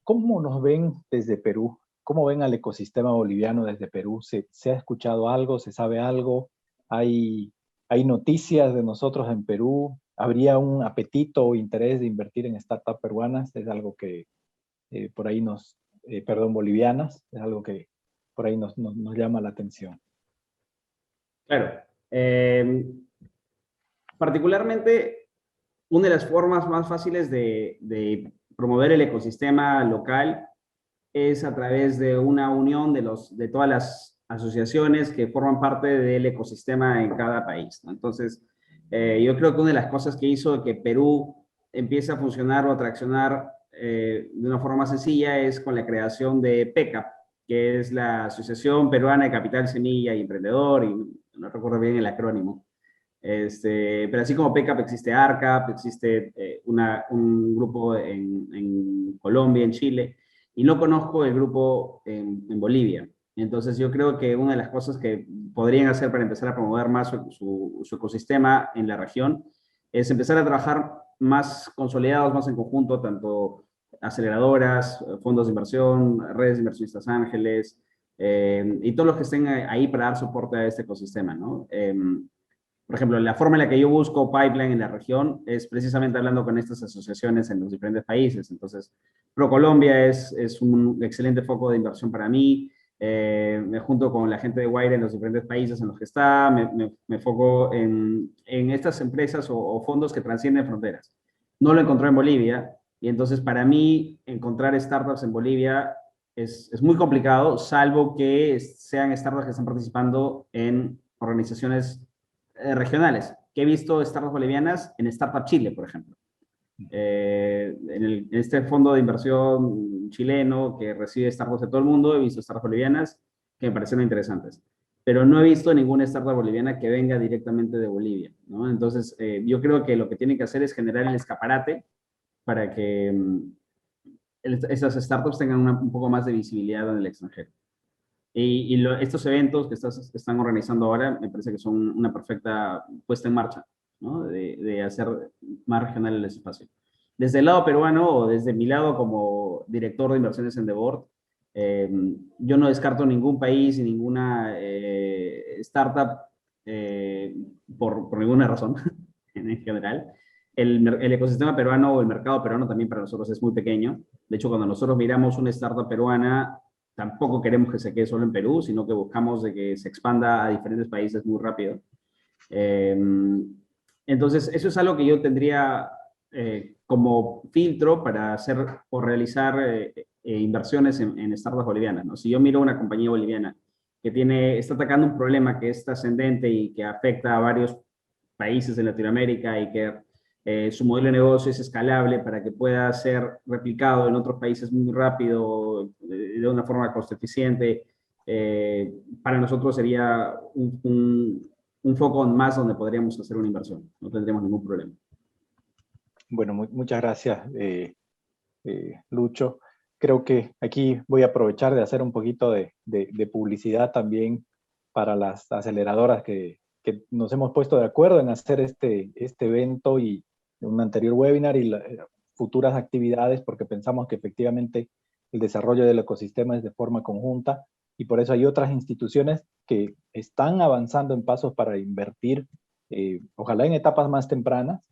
¿Cómo nos ven desde Perú? ¿Cómo ven al ecosistema boliviano desde Perú? ¿Se ha escuchado algo? ¿Se sabe algo? ¿Hay noticias de nosotros en Perú? ¿Habría un apetito o interés de invertir en startups peruanas? Es algo que por ahí bolivianas, es algo que por ahí nos llama la atención. Claro. Particularmente, una de las formas más fáciles de promover el ecosistema local es a través de una unión de todas las asociaciones que forman parte del ecosistema en cada país, ¿no? Entonces, yo creo que una de las cosas que hizo que Perú empiece a funcionar o a traccionar de una forma más sencilla es con la creación de PECAP, que es la Asociación Peruana de Capital Semilla y Emprendedor, y no recuerdo bien el acrónimo. Pero así como PECAP existe ARCAP, existe un grupo en Colombia, en Chile, y no conozco el grupo en Bolivia. Entonces yo creo que una de las cosas que podrían hacer para empezar a promover más su ecosistema en la región es empezar a trabajar más consolidados, más en conjunto, tanto aceleradoras, fondos de inversión, redes de inversionistas ángeles, y todos los que estén ahí para dar soporte a este ecosistema, ¿no? Por ejemplo, la forma en la que yo busco pipeline en la región es precisamente hablando con estas asociaciones en los diferentes países. Entonces, ProColombia es un excelente foco de inversión para mí. Me junto con la gente de Wire en los diferentes países en los que está. Me foco en estas empresas o fondos que trascienden fronteras. No lo encontré en Bolivia. Y entonces, para mí, encontrar startups en Bolivia es muy complicado, salvo que sean startups que están participando en organizaciones regionales, que he visto startups bolivianas en Startup Chile, por ejemplo. En este fondo de inversión chileno que recibe startups de todo el mundo, he visto startups bolivianas que me parecieron interesantes. Pero no he visto ninguna startup boliviana que venga directamente de Bolivia, ¿no? Entonces, yo creo que lo que tienen que hacer es generar el escaparate para que esas startups tengan un poco más de visibilidad en el extranjero. Estos eventos que están organizando ahora me parece que son una perfecta puesta en marcha, ¿no? De hacer más regional el espacio. Desde el lado peruano o desde mi lado como director de inversiones en The Board, yo no descarto ningún país y ninguna startup por ninguna razón en general. El ecosistema peruano o el mercado peruano también para nosotros es muy pequeño. De hecho, cuando nosotros miramos una startup peruana, tampoco queremos que se quede solo en Perú, sino que buscamos de que se expanda a diferentes países muy rápido. Entonces, eso es algo que yo tendría como filtro para hacer o realizar inversiones en startups bolivianas, ¿no? Si yo miro una compañía boliviana que está atacando un problema que es trascendente y que afecta a varios países de Latinoamérica y que su modelo de negocio es escalable para que pueda ser replicado en otros países muy rápido, de una forma coste eficiente, para nosotros sería un foco más donde podríamos hacer una inversión. No tendríamos ningún problema. Bueno, muchas gracias, Lucho. Creo que aquí voy a aprovechar de hacer un poquito de publicidad también para las aceleradoras que nos hemos puesto de acuerdo en hacer este evento y un anterior webinar y futuras actividades, porque pensamos que efectivamente el desarrollo del ecosistema es de forma conjunta y por eso hay otras instituciones que están avanzando en pasos para invertir, ojalá en etapas más tempranas,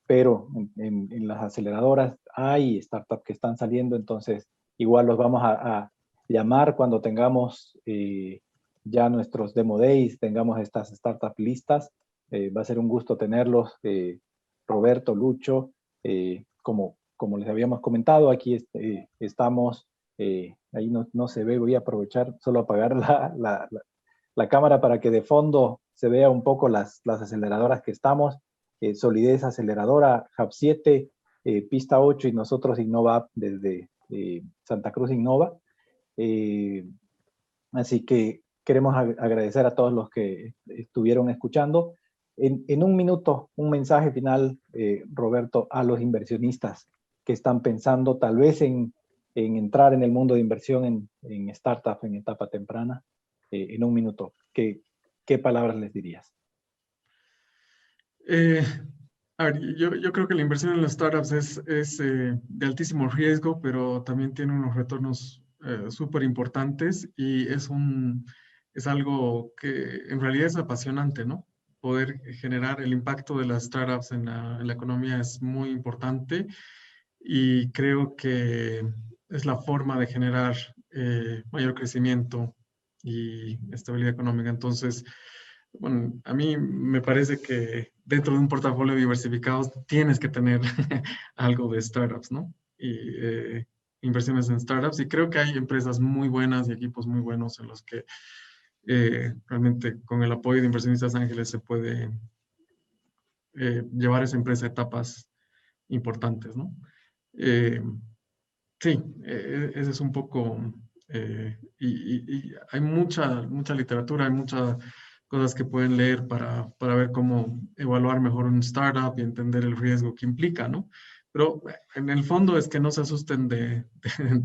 pero en las aceleradoras hay startups que están saliendo, entonces igual los vamos a llamar cuando tengamos ya nuestros Demo Days, tengamos estas startups listas. Va a ser un gusto tenerlos, Roberto, Lucho, como les habíamos comentado, aquí estamos, ahí no se ve, voy a aprovechar solo apagar la cámara para que de fondo se vea un poco las aceleradoras que estamos, Solidez Aceleradora, Hub 7, Pista 8 y nosotros Innova desde Santa Cruz Innova. Así que queremos agradecer a todos los que estuvieron escuchando. En un minuto, un mensaje final, Roberto, a los inversionistas que están pensando tal vez en entrar en el mundo de inversión en startup en etapa temprana. en un minuto, ¿qué palabras les dirías? A ver, yo creo que la inversión en las startups es de altísimo riesgo, pero también tiene unos retornos súper importantes y es algo que en realidad es apasionante, ¿no? Poder generar el impacto de las startups en la economía es muy importante y creo que es la forma de generar mayor crecimiento y estabilidad económica. Entonces, bueno, a mí me parece que dentro de un portafolio diversificado tienes que tener algo de startups, ¿no? Y inversiones en startups. Y creo que hay empresas muy buenas y equipos muy buenos en los que realmente con el apoyo de inversionistas ángeles se puede llevar esa empresa a etapas importantes, ¿no? Sí, ese es un poco... y hay mucha literatura, hay muchas cosas que pueden leer para ver cómo evaluar mejor un startup y entender el riesgo que implica, ¿no? Pero en el fondo es que no se asusten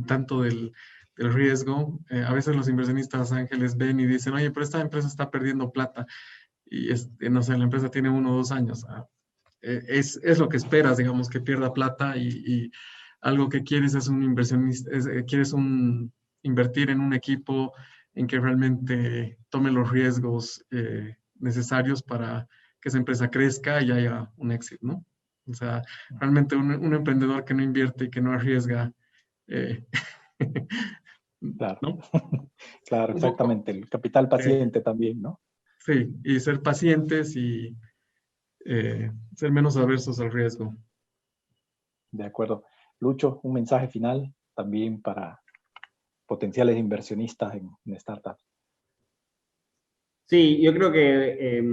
tanto del riesgo. A veces los inversionistas ángeles ven y dicen, oye, pero esta empresa está perdiendo plata y no sé, la empresa tiene 1 o 2 años. Es lo que esperas, digamos, que pierda plata y algo que quieres es un inversionista, quieres invertir en un equipo en que realmente tome los riesgos necesarios para que esa empresa crezca y haya un éxito, ¿no? O sea, realmente un emprendedor que no invierte y que no arriesga, Claro, ¿no? claro, exactamente. El capital paciente también, ¿no? Sí, y ser pacientes y ser menos aversos al riesgo. De acuerdo. Lucho, un mensaje final también para potenciales inversionistas en startups. Sí, yo creo que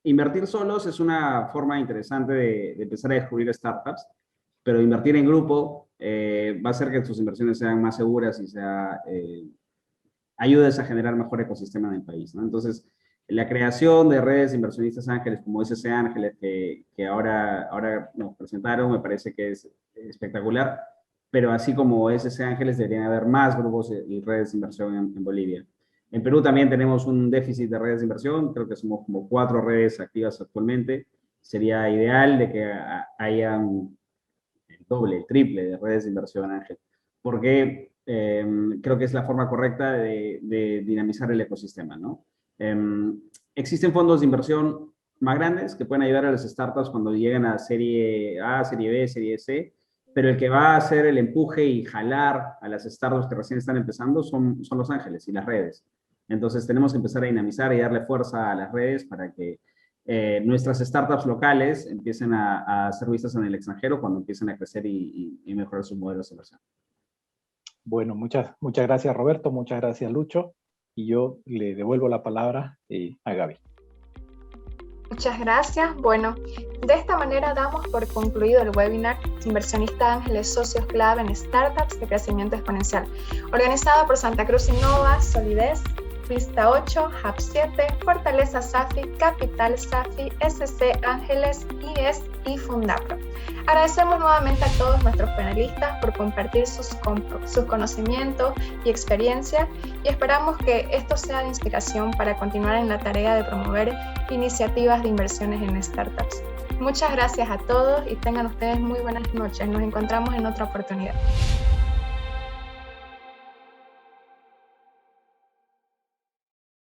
invertir solos es una forma interesante de empezar a descubrir startups, pero invertir en grupo va a hacer que tus inversiones sean más seguras y ayudes a generar mejor ecosistema en el país, ¿no? Entonces, la creación de redes de inversionistas ángeles como SC Ángeles, que ahora nos presentaron, me parece que es espectacular, pero así como SC Ángeles deberían haber más grupos y redes de inversión en Bolivia. En Perú también tenemos un déficit de redes de inversión, creo que somos como 4 redes activas actualmente. Sería ideal de que hayan el doble, el triple de redes de inversión ángel, porque creo que es la forma correcta de dinamizar el ecosistema, ¿no? Existen fondos de inversión más grandes que pueden ayudar a las startups cuando lleguen a serie A, serie B, serie C, pero el que va a hacer el empuje y jalar a las startups que recién están empezando son los ángeles y las redes. Entonces tenemos que empezar a dinamizar y darle fuerza a las redes para que nuestras startups locales empiecen a ser vistas en el extranjero cuando empiecen a crecer y mejorar sus modelos de inversión. Bueno, muchas gracias, Roberto, muchas gracias, Lucho, y yo le devuelvo la palabra a Gaby. Muchas gracias. Bueno, de esta manera damos por concluido el webinar Inversionista Ángeles Socios Clave en Startups de Crecimiento Exponencial, organizado por Santa Cruz Innova, Solidez, Pista 8, Hub 7, Fortaleza Safi, Capital Safi, SC Ángeles, IES y Fundapro. Agradecemos nuevamente a todos nuestros panelistas por compartir sus conocimientos y experiencia y esperamos que esto sea de inspiración para continuar en la tarea de promover iniciativas de inversiones en startups. Muchas gracias a todos y tengan ustedes muy buenas noches. Nos encontramos en otra oportunidad.